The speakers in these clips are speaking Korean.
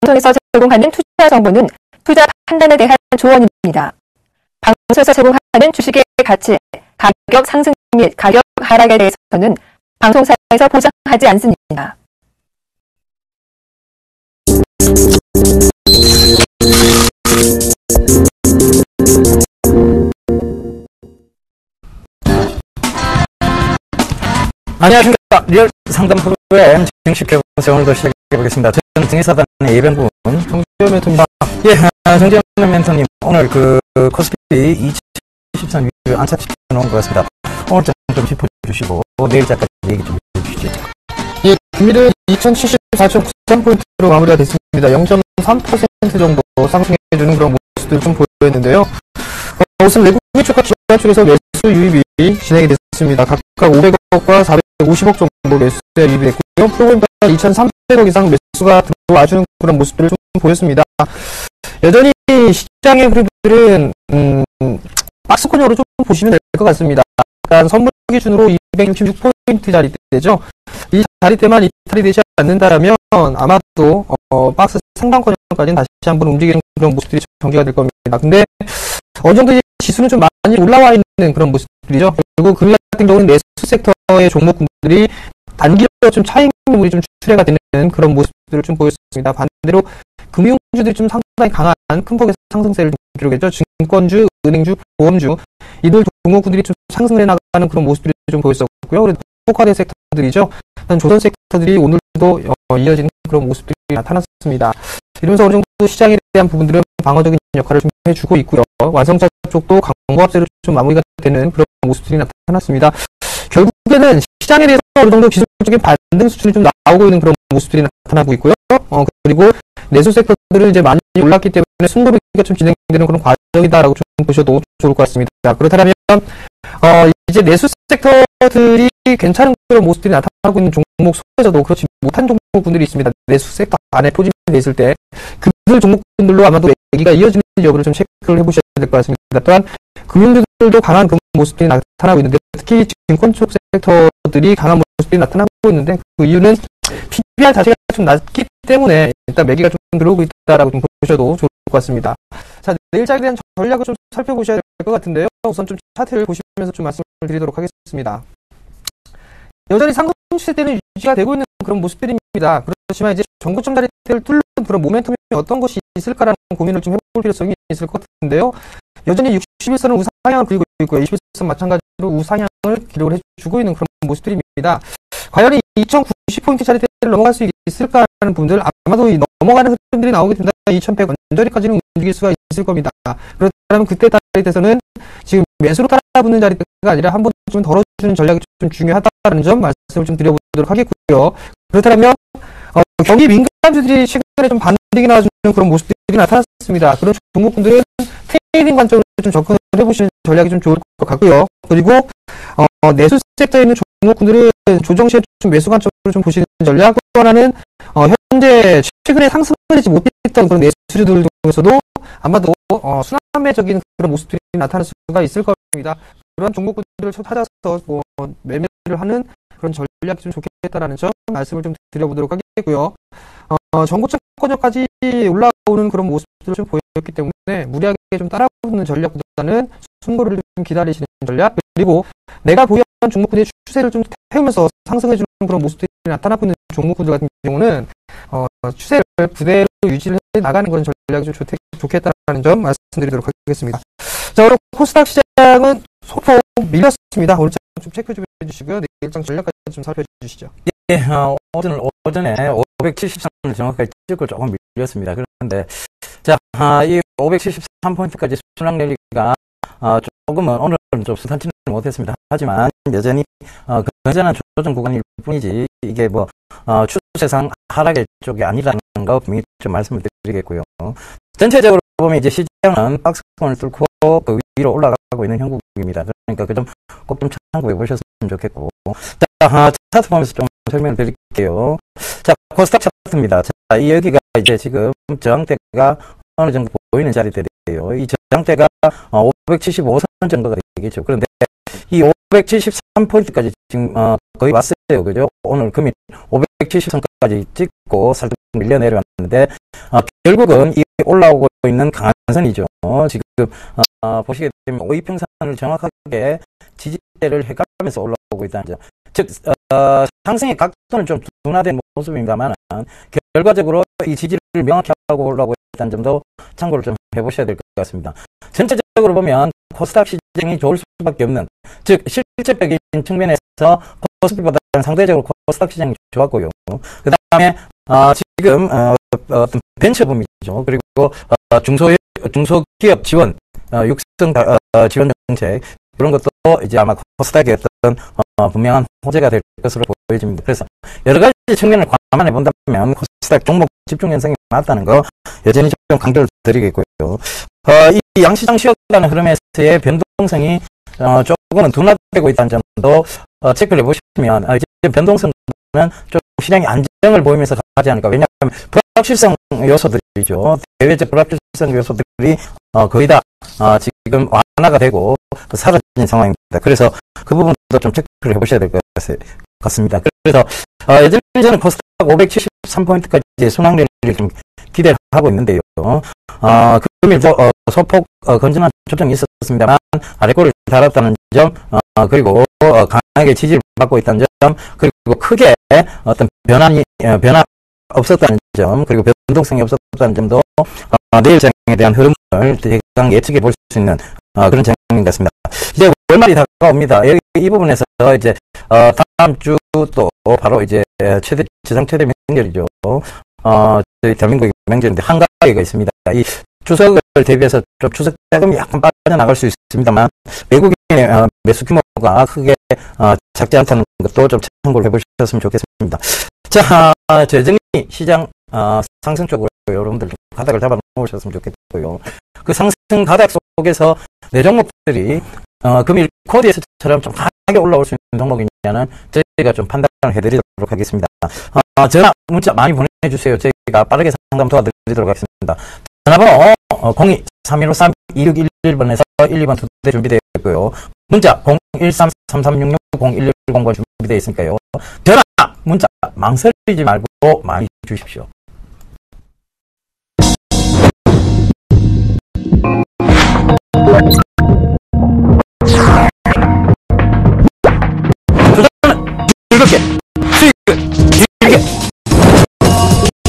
방송에서 제공하는 투자 정보는 투자 판단에 대한 조언입니다. 방송에서 제공하는 주식의 가치, 가격 상승 및 가격 하락에 대해서는 방송사에서 보장하지 않습니다. 안녕하십니까. 리얼 상담 프로그램 정식 개봉세 오늘도 시작해보겠습니다. 저는 등의사단의 예병군 정지현 멘토입니다. 정지현 멘토님, 오늘 코스피 2023 안착시켜 놓은 것 같습니다. 오늘 좀 짚어주시고 내일자까지 얘기 좀 해주시죠. 금일은 2074.93포인트로 마무리가 됐습니다. 0.3% 정도 상승해주는 그런 모습들을 좀 보였는데요. 우선 외국인 주가 기관 쪽에서 매수 유입이 진행이 됐습니다. 각각 500억과 450억 정도 매수에 유입이 됐고요. 프로그램 2,300억 이상 매수가 들어와주는 그런 모습들을 좀 보였습니다. 여전히 시장의 흐름들은 박스권으로 좀 보시면 될 것 같습니다. 약간 선물 기준으로 266포인트 자리대죠. 이 자리대만 이탈이 되지 않는다면 아마도 박스 상단권까지는 다시 한번 움직이는 그런 모습들이 전개가 될 겁니다. 근데 어느 정도 지수는 좀 많이 올라와 있는 그런 모습들이죠. 그리고 금일 같은 경우는 내수 섹터의 종목군들이 단기로 좀 차익물이 좀 출회가 되는 그런 모습들을 좀 보였습니다. 반대로 금융주들이 좀 상당히 강한 큰 폭의 상승세를 기록했죠. 증권주, 은행주, 보험주 이들 종목군들이 좀 상승을 해나가는 그런 모습들이 좀 보였었고요. 그리고 포카대 섹터들이죠. 조선 섹터들이 오늘도 이어지는 그런 모습들이 나타났습니다. 이러면서 어느 정도 시장에 대한 부분들은 방어적인 역할을 좀 해주고 있고요. 완성차 쪽도 강보합세로 좀 마무리가 되는 그런 모습들이 나타났습니다. 결국에는 시장에 대해서 어느 정도 기술적인 반등 수준이 좀 나오고 있는 그런 모습들이 나타나고 있고요. 그리고 내수 섹터들은 이제 많이 올랐기 때문에 순도리가 좀 진행되는 그런 과정이다라고 좀 보셔도 좋을 것 같습니다. 그렇다면 이제 내수 섹터들이 괜찮은 그런 모습들이 나타나고 있는 종목 속에서도 그렇지 못한 종목군들이 있습니다. 내수 섹터 안에 포진이 있을 때 그들 종목군들로 아마도 얘기가 이어지는 여부를 좀 체크를 해보셔야 될 것 같습니다. 또한 금융주들도 강한 그런 모습들이 나타나고 있는데 특히 증권 쪽 섹터들이 강한 모습들이 나타나고 있는데 그 이유는 PBR 자체가 좀 낮기 때문에 일단 매기가 좀 들어오고 있다라고 좀 보셔도 좋을 것 같습니다. 자, 내일장에 대한 전략을 좀 살펴보셔야 될 것 같은데요. 우선 좀 차트를 보시면서 좀 말씀을 드리도록 하겠습니다. 여전히 상승 추세대는 유지가 되고 있는 그런 모습들입니다. 그렇지만 이제 전고점 자리대를 뚫는 그런 모멘텀이 어떤 것이 있을까라는 고민을 좀 해볼 필요성이 있을 것 같은데요. 여전히 61선은 우상향을 그리고 있고요. 21선 마찬가지로 우상향을 기록을 해주고 있는 그런 모습들입니다. 과연 2090포인트 자리대를 넘어갈 수 있을까라는 부분들 아마도 넘어가는 흐름들이 나오게 된다. 2100 언저리까지는 움직일 수가 있을 겁니다. 그렇다면 그때 자리대에서는 지금 매수로 따라붙는 자리대가 아니라 한 번 좀 덜어주는 전략이 좀 중요하다는 점 말씀을 좀 드려보도록 하겠고요. 그렇다면 경기 민감주들이 최근에 좀 반등이 나와주는 그런 모습들이 나타났습니다. 그런 종목분들은 트레이딩 관점으로 좀 접근을 해보시는 전략이 좀 좋을 것 같고요. 그리고 내수 섹터에 있는 종목분들은 조정 시에 좀 매수 관점으로 좀 보시는 전략. 또 하나는 현재 최근에 상승을 하지 못했던 그런 내수주들 중에서도 아마도 순환매적인 그런 모습들이 나타날 수가 있을 겁니다. 그런 종목들을 찾아서 매매를 하는 그런 전략이 좀 좋겠다라는 점 말씀을 좀 드려보도록 하겠고요. 전고점권역까지 올라오는 그런 모습들을 좀 보였기 때문에 무리하게 좀 따라붙는 전략보다는 순고를 좀 기다리시는 전략, 그리고 내가 보유한 종목들의 추세를 좀 태우면서 상승해주는 그런 모습들이 나타나고 있는 종목들 같은 경우는 추세를 그대로 유지를 해 나가는 그런 전략이 좀 좋겠다라는 점 말씀드리도록 하겠습니다. 자, 그럼 코스닥 시장은 소폭 밀렸습니다. 오늘 좀 체크 좀 해주시고요. 내일장 전략까지 좀 살펴주시죠. 오전에 573을 정확하게 찍고 조금 밀렸습니다. 그런데 이 573포인트까지 순항 랠리가 조금은 오늘은 좀 순탄치는 못했습니다. 하지만 여전히 건전한 조정 구간일 뿐이지 이게 추세상 하락의 쪽이 아니라는 거 분명히 좀 말씀을 드리겠고요. 전체적으로 보면 이제 시장은 박스권을 뚫고 그 위로 올라가고 있는 형국입니다. 그러니까 그 점 꼭 좀 참고해 보셨으면 좋겠고. 자, 차트 보면서 좀 설명을 드릴게요. 자, 코스닥 차트입니다. 자, 여기가 이제 지금 저항대가 어느 정도 보이는 자리대예요. 이 저항대가 575선 정도가 되겠죠. 그런데 이 573포인트까지 지금 거의 왔어요. 그죠? 오늘 금일 570선까지 찍고 살짝 밀려내려왔는데, 결국은 이 올라오고 있는 강한선이죠. 지금, 보시게 되면 오이평선을 정확하게 지지대를 헷갈리면서 올라오고 있다는 점. 즉, 상승의 각도는 좀 둔화된 모습입니다만, 결과적으로 이 지지를 명확히 하고 올라오고 있다는 점도 참고를 좀 해보셔야 될 것 같습니다. 전체적으로 보면 코스닥 시장이 좋을 수밖에 없는, 즉 실질적인 측면에서 코스피보다는 상대적으로 코스닥 시장이 좋았고요. 그 다음에 지금 어떤 벤처붐이죠. 그리고 중소기업 지원, 육성 지원 정책, 그런 것도 이제 아마 코스닥의 어떤 분명한 호재가 될 것으로 보여집니다. 그래서 여러 가지 측면을 감안해 본다면 코스닥 종목 집중 현상이 맞다는 거 여전히 좀 강조를 드리겠고요. 이 양시장 쉬어가는 흐름에서의 변동성이 조금은 둔화되고 있다는 점도 체크를 해보시면 이제 변동성은 좀 시장이 안정을 보이면서 가지 않을까. 왜냐하면 불확실성 요소들이죠. 대외적 불확실성 요소들이 거의 다 지금 완화가 되고 사라진 상황입니다. 그래서 그 부분도 좀 체크를 해보셔야 될 것 같습니다. 그래서 여전히 저는 코스닥 573포인트까지 순항 랠리를 좀 기대를 하고 있는데요. 금일도 소폭 건전한 조정이 있었습니다만 아래골을 달았다는 점, 그리고 강하게 지지를 받고 있다는 점, 그리고 크게 어떤 변화 없었다는 점, 그리고 변동성이 없었다는 점도 내일 장에 대한 흐름을 대강 예측해 볼 수 있는 그런 장면인 것 같습니다. 이제 월말이 다가옵니다. 이 부분에서 이제 다음 주 또 바로 이제 지상 최대 명절이죠. 저희 대한민국의 명절인데 한가위가 있습니다. 이 추석을 대비해서 좀 추석 자금이 약간 빠져나갈 수 있습니다만 외국인의 매수 규모가 크게 작지 않다는 것도 좀 참고를 해보셨으면 좋겠습니다. 자, 여전히 시장 상승 쪽으로 여러분들 가닥을 잡아 놓으셨으면 좋겠고요. 그 상승 가닥 속에서 내 종목들이 금일 코디에서처럼 좀 강하게 올라올 수 있는 종목이냐는 저희가 좀 판단을 해드리도록 하겠습니다. 전화, 문자 많이 보내주세요. 저희가 빠르게 상담 도와드리도록 하겠습니다. 전화번호 02-3153-2611번에서 1, 2번 두 대 준비되어 있고요. 문자 013-3366-0110번 준비되어 있으니까요. 전화, 문자 망설이지 말고 많이 주십시오. 즐겁게, 수익을 길게,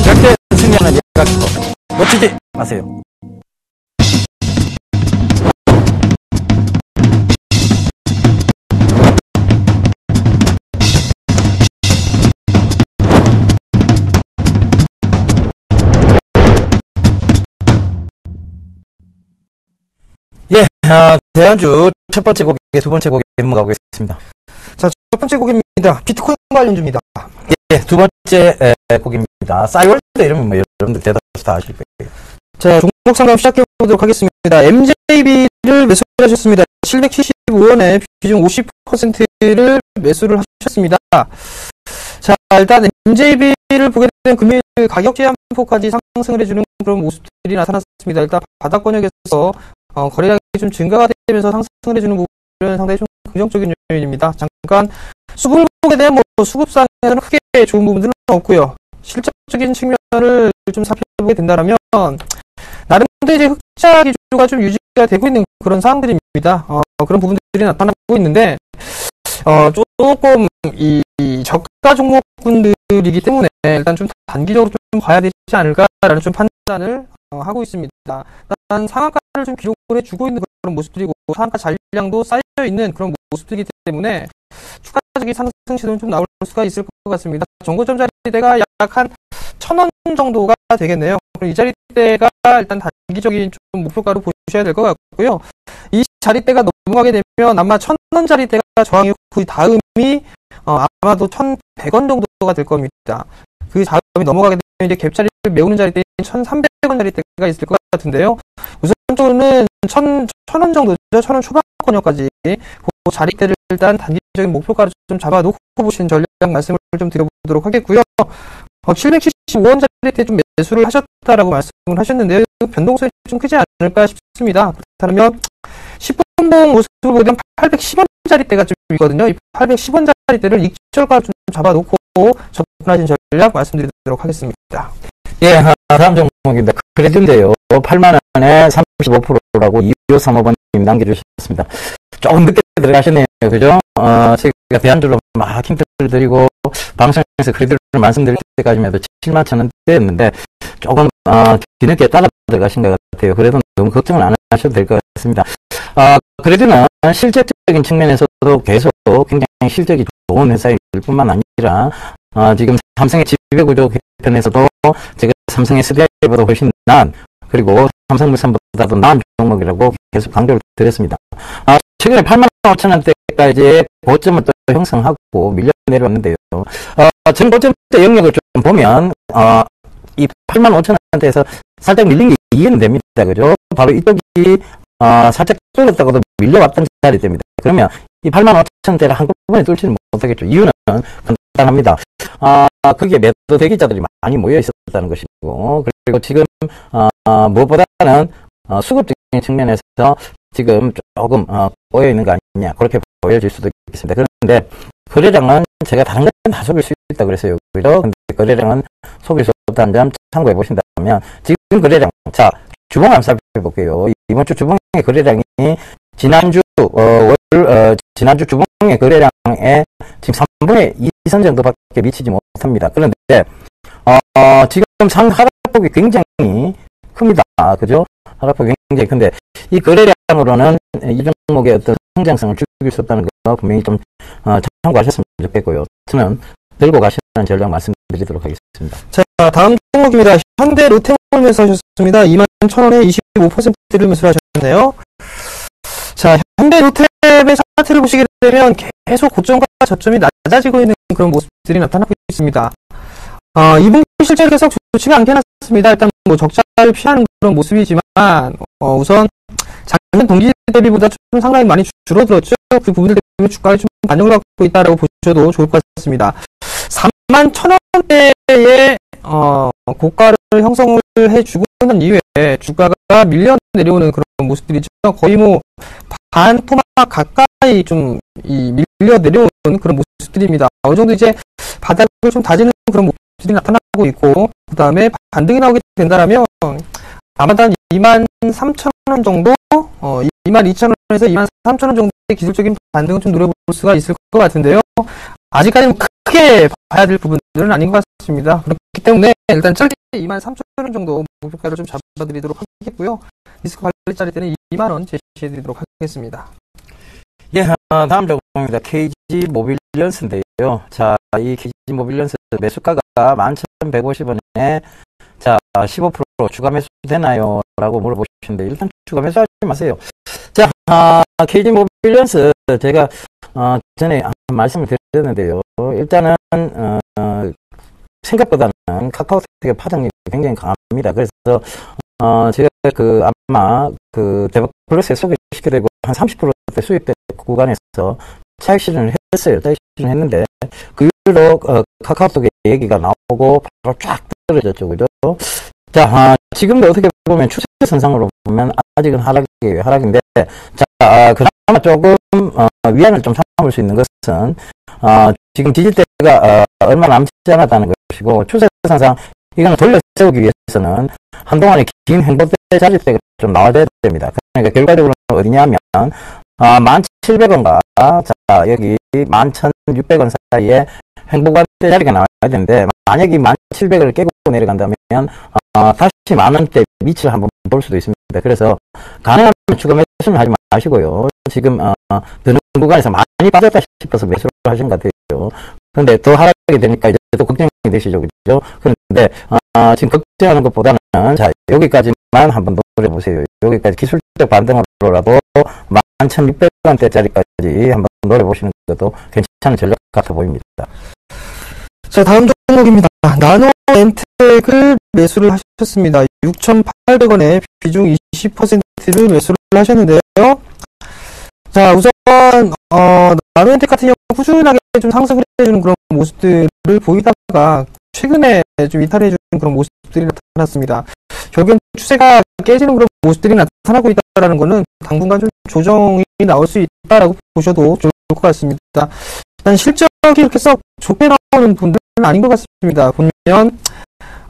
절대 승리하는 예각도 놓치지 마세요. 예, 대안주 첫 번째 곡에 두 번째 곡에 넘어가고 있습니다. 자, 첫 번째 곡입니다. 비트코인 관련주입니다. 예, 두 번째 곡입니다. 싸이월드 이러면 뭐 여러분들 대다수 다 아실 거예요. 자, 종목 상담 시작해 보도록 하겠습니다. MJB를 매수를 하셨습니다. 775원에 비중 50%를 매수를 하셨습니다. 자, 일단 MJB를 보게 되면 금일 가격 제한폭까지 상승을 해주는 그런 모습들이 나타났습니다. 일단 바닥권역에서 거래량이 좀 증가가 되면서 상승을 해주는 부분은 상당히 좀 긍정적인 요인입니다. 잠깐 수급을 보게 되면 뭐 수급상에서는 크게 좋은 부분들은 없고요. 실적적인 측면을 좀 살펴보게 된다면 나름대로 이제 흑자 기조가 좀 유지가 되고 있는 그런 상황들입니다. 그런 부분들이 나타나고 있는데 조금 이 저가 종목군들이기 때문에 일단 좀 단기적으로 좀 봐야 되지 않을까라는 좀 판단을 하고 있습니다. 일단 상한가를 좀 기록을 해주고 있는 그런 모습들이고 상한가 잔량도 쌓여 있는 그런 모습들이기 때문에 추가적인 상승 시도는 좀 나올 수가 있을 것 같습니다. 정고점 자리대가 약 한 1,000원 정도가 되겠네요. 그럼 이 자리대가 일단 단기적인 좀 목표가로 보셔야 될 것 같고요. 이 자리대가 넘어가게 되면 아마 1,000원 자리대가 저항이 그 다음이 아마도 1,100원 정도가 될 겁니다. 그 다음이 넘어가게 되면 이제 갭자리를 메우는 자리대인 1,300원 자리대가 있을 것 같은데요. 우선적으로는 1,000원 정도죠. 1,000원 초반권역까지 그 자리대를 일단 단기적인 목표가를 좀 잡아놓고 보시는 전략 말씀을 좀 드려보도록 하겠고요. 775원 자리대 좀 매수를 하셨다라고 말씀을 하셨는데요. 변동성이 좀 크지 않을까 싶습니다. 그렇다면 10분봉 모습을 보게 되면 810원 자리대가 좀 있거든요. 이 810원 자리대를 익절가로 좀 잡아놓고 접근하신 전략 말씀드리도록 하겠습니다. 예, 다음 종목입니다. 크레드인데요. 8만 원에 35%라고 2535번님 남겨주셨습니다. 조금 늦게 들어가셨네요. 그죠? 제가 대안주로 막 힌트를 드리고, 방송에서 크레드를 말씀드릴 때까지만 해도 7만 천 원대였는데, 조금, 뒤늦게 따라 들어가신 것 같아요. 그래도 너무 걱정은 안 하셔도 될 것 같습니다. 크레드는 실질적인 측면에서도 계속 굉장히 실적이 좋은 회사일 뿐만 아니라, 지금 삼성의 지배구조 개편에서도 제가 삼성의 SDI보다 훨씬 나은, 그리고 삼성물산보다도 나은 종목이라고 계속 강조를 드렸습니다. 최근에 8만 5천 원대까지의 고점을 또 형성하고 밀려 내려왔는데요. 전 고점대 영역을 좀 보면, 이 8만 5천 원대에서 살짝 밀린 게 이해는 됩니다. 그죠? 바로 이쪽이, 살짝 뚫렸다고도 밀려왔던 자리입니다. 그러면 이 8만 5천 원대를 한꺼번에 뚫지는 못하겠죠. 이유는 간단합니다. 거기에 매도 대기자들이 많이 모여 있었다는 것이고, 그리고 지금, 무엇보다는, 수급적인 측면에서 지금 조금, 꼬여 있는 거 아니냐, 그렇게 보여질 수도 있겠습니다. 그런데, 거래량은 제가 다른 건 다 속일 수 있다 그랬어요. 그죠? 근데 거래량은 속일 수 없다는 점 참고해 보신다면, 지금 거래량, 자, 주봉 한번 살펴볼게요. 이번 주 주봉의 거래량이 지난주 지난주 주봉의 거래량에 지금 3분의 2선 정도밖에 미치지 못합니다. 그런데, 지금 하락폭이 굉장히 큽니다. 그죠? 하락폭이 굉장히 큰데, 이 거래량으로는 이 종목의 어떤 성장성을 죽일 수 없다는 거 분명히 좀, 참고하셨으면 좋겠고요. 저는 들고 가시는 전략 말씀드리도록 하겠습니다. 자, 다음 종목입니다. 현대 롯데몰 매수하셨습니다. 21,000원에 25%를 매수하셨네요. 자, 현대 롯데의 차트를 보시게 되면 계속 고점과 저점이 낮아지고 있는 그런 모습들이 나타나고 있습니다. 이분 실제로 계속 좋지가 않게 났습니다. 일단 뭐 적자를 피하는 그런 모습이지만, 우선 작년 동기 대비보다 좀 상당히 많이 줄어들었죠. 그 부분들 때문에 주가에 좀 반영을 갖고 있다라고 보셔도 좋을 것 같습니다. 41,000원대의 고가를 형성을 해주고 난 이후에 주가가 밀려 내려오는 그런 모습들이죠. 거의 뭐 반 토막 가까이 좀 밀려 내려오는 그런 모습들입니다. 어느 정도 이제 바닥을 좀 다지는 그런 모습들이 나타나고 있고, 그 다음에 반등이 나오게 된다라면 아마도 한 23,000원 정도, 22,000원에서 23,000원 정도의 기술적인 반등은 좀 노려볼 수가 있을 것 같은데요. 아직까지는 크게 봐야 될 부분들은 아닌 것 같습니다. 그렇기 때문에 일단 짧게 23,000원 정도 목표가를 좀 잡아드리도록 하겠고요. 리스크 관리 자리 때는 2만원 제시해드리도록 하겠습니다. 예, 다음 종목입니다. KG모빌리언스인데요. 자, 이 KG모빌리언스 매수가가 11,150원에, 자, 15% 추가 매수 되나요? 라고 물어보시는데, 일단 추가 매수하지 마세요. 자, KG모빌리언스 제가, 전에 말씀을 드렸는데요. 일단은, 생각보다는 카카오텍의 파장력이 굉장히 강합니다. 그래서, 제가 아마 대박 플러스에 소개시켜드리고 한 30%대 수익대 구간에서 차익 실현을 했어요. 차익 실현을 했는데, 그 이후로, 카카오톡의 얘기가 나오고 바로 쫙 떨어졌죠. 그죠? 자, 지금도 어떻게 보면 추세선상으로 보면 아직은 하락인데, 자, 그나마 조금, 위안을 좀 삼을 수 있는 것은, 지금 디지털가, 얼마 남지 않았다는 것이고, 추세선상, 이거는 돌려 세우기 위해서는 한동안의 긴 행보대 자리대가 좀 나와야 됩니다. 그러니까 결과적으로는 어디냐면, 1,700원과, 자, 여기 11,600원 사이에 행보대 자리가 나와야 되는데, 만약에 1,700원을 깨고 내려간다면, 다시 10,000원대 밑을 한번 볼 수도 있습니다. 그래서, 가능하면 추가 매수는 하지 마시고요. 지금, 드는 구간에서 많이 빠졌다 싶어서 매수를 하신 것 같아요. 그런데 더 하락하게 되니까 이제 또 걱정이 되시죠. 그죠? 그런데, 지금 걱정하는 것보다는, 자, 여기까지만 한번 노려보세요. 여기까지 기술적 반등으로라도 11,600원대짜리까지 한번 노려보시는 것도 괜찮은 전략 같아 보입니다. 자, 다음 종목입니다. 나노엔텍을 매수를 하셨습니다. 6,800원에 비중 20%를 매수를 하셨는데요. 자, 우선 나노엔텍 같은 경우 꾸준하게 좀 상승을 해주는 그런 모습들을 보이다가 최근에 좀 이탈해주는 그런 모습들이 나타났습니다. 결국엔 추세가 깨지는 그런 모습들이 나타나고 있다는 것은 당분간 좀 조정이 나올 수 있다라고 보셔도 좋을 것 같습니다. 일단 실적이 이렇게 썩 좋게 나오는 분들은 아닌 것 같습니다. 보면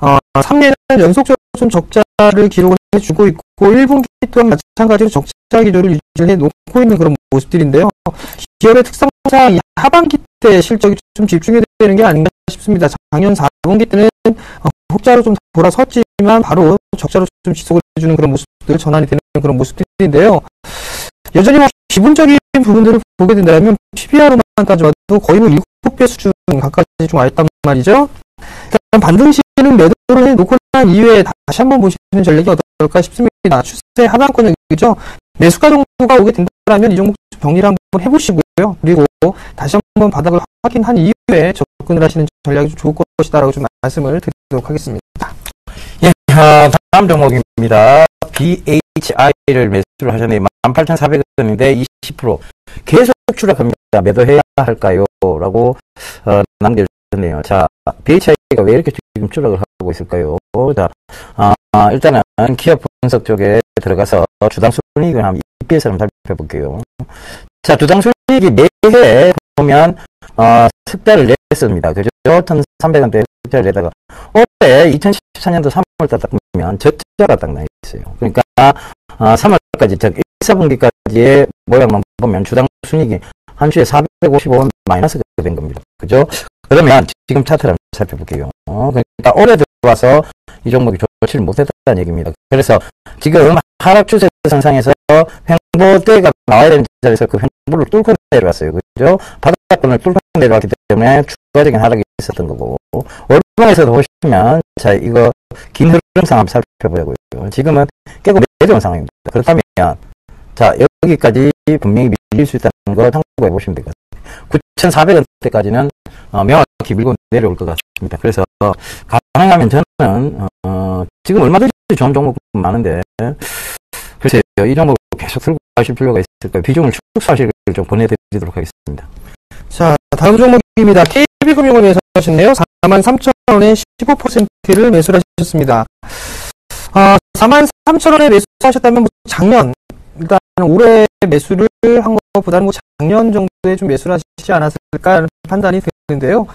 3년은 연속적으로 좀 적자를 기록을 해주고 있고 1분기 또한 마찬가지로 적자 기조를 유지를 해놓고 있는 그런 모습들인데요. 기업의 특성상 하반기 때 실적이 좀 집중이 되는 게 아닌가 싶습니다. 작년 4분기 때는 흑자로 좀 돌아섰지만 바로 적자로 좀 지속을 해주는 그런 모습들 전환이 되는 그런 모습들인데요. 여전히 기본적인 부분들을 보게 된다면 PBR로만 따져봐도 거의 7배 수준 가까이 좀 와있단 말이죠. 일단 반등시는 매도를 해놓고 난 이후에 다시 한번 보시는 전략이 어떨까 싶습니다. 추세 하단권이죠. 매수가 정도가 오게 된다면 이 종목 정리를 한번 해보시고요. 그리고 다시 한번 바닥을 확인한 이후에 접근을 하시는 전략이 좀 좋을 것이다라고 좀 말씀을 드리도록 하겠습니다. 예, 다음 종목입니다. BHI를 매수를 하셨네요. 18,400원인데 20% 계속 추락합니다. 매도해야 할까요? 라고 남겨주셨네요. 자, BHI가 왜 이렇게 지금 추락을 하고 있을까요? 자, 일단은 기업 분석 쪽에 들어가서 주당 순이익을 한번 EPS를 한번 살펴볼게요. 자, 주당 순이익이 매해 보면 흑자를 냈습니다. 그죠? 1,300원대 흑자를 내다가 올해 2014년도 3월달 딱 보면 적자가 딱 나 있어요. 그러니까 3월까지 즉 1, 4분기까지의 모양만 보면 주당 순이익이 한 주에 455원 마이너스가 된 겁니다. 그죠? 그러면 지금 차트를 한번 살펴볼게요. 그러니까 올해 들어와서 이 종목이 좋지를 못했다는 얘기입니다. 그래서 지금 하락 추세 선상에서 횡보대가 나와야 되는 자리에서 그 횡보를 뚫고 내려왔어요. 그죠? 바닥권을 뚫고 내려왔기 때문에 추가적인 하락이 있었던 거고, 월봉에서도 보시면, 자, 이거 긴 흐름상 한번 살펴보자고요. 지금은 깨고 내려온 상황입니다. 그렇다면, 자, 여기까지 분명히 밀릴 수 있다는 걸 참고해 보시면 될 것 같아요. 9,400원대까지는 명확히 밀고 내려올 것 같습니다. 그래서 가능하면 저는 지금 얼마든지 좋은 종목 많은데 글쎄요, 이 종목을 계속 들고 가실 필요가 있을 거예요. 비중을 축소하시기를 좀 보내드리도록 하겠습니다. 자, 다음 종목입니다. KB금융을 매수하셨네요. 43,000원에 15%를 매수를 하셨습니다. 43,000원에 매수하셨다면 작년, 일단 올해 매수를 한 것보다는 작년 정도에 좀 매수를 하시지 않았을까 하는 판단이 되는데요.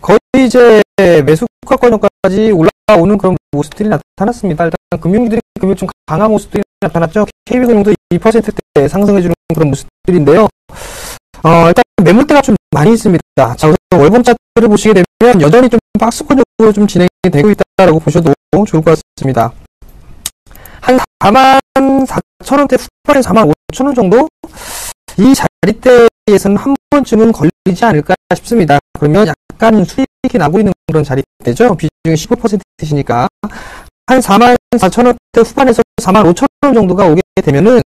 거의 이제 매수가권까지 올라오는 그런 모습들이 나타났습니다. 일단 금융주들이 금융 좀 강한 모습들이 나타났죠. KB금융도 2%대 상승해주는 그런 모습들인데요. 일단 매물대가 좀 많이 있습니다. 자, 월봉 차트를 보시게 되면 여전히 좀 박스권적으로 좀 진행이 되고 있다라고 보셔도 좋을 것 같습니다. 한 44,000원대 후반에 45,000원 정도? 이 자리대에서는 한 번쯤은 걸리지 않을까 싶습니다. 그러면 약간 수익이 나고 있는 그런 자리대죠. 비중이 15%이시니까. 한 44,000원대 후반에서 45,000원 정도가 오게 되면은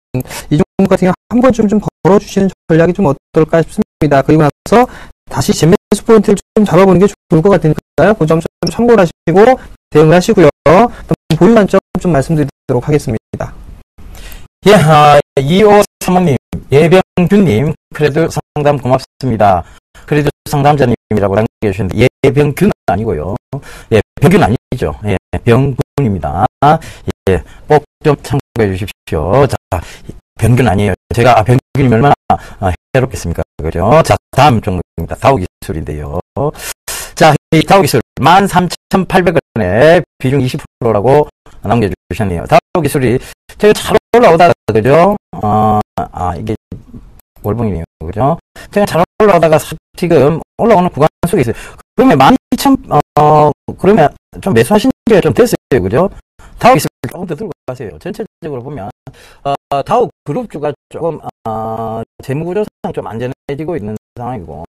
이 종목 같은 경우 한 번쯤 좀 걸어주시는 전략이 좀 어떨까 싶습니다. 그리고 나서 다시 재매수 포인트를 좀 잡아보는 게 좋을 것 같으니까요. 그 점 좀 참고를 하시고 대응을 하시고요. 보유 관점 좀 말씀드리도록 하겠습니다. 예, 2535님, 예병균님, 그래도 상담 고맙습니다. 그래도 상담자님이라고 남겨주셨는데, 예병균 아니고요. 예, 병균 아니죠. 예, 병군입니다. 예, 꼭 좀 참고해 주십시오. 자, 병균 아니에요. 제가, 병균이면 얼마나 해롭겠습니까? 그죠? 자, 다음 종목입니다. 다우기술인데요. 자, 이 다우기술 13,800원에 비중 20%라고 남겨주셨네요. 다우기술이 제가 잘 올라오다가, 그죠? 이게 월봉이네요. 그죠? 제가 잘 올라오다가 지금 올라오는 구간 속에 있어요. 그러면 12,000, 그러면 좀 매수하신 지 좀 됐어요. 그죠? 다우기술 조금 더 들고 가세요. 전체적으로 보면, 다우 그룹주가 조금, 재무구조상 좀 안전해지고 있는 상황이고,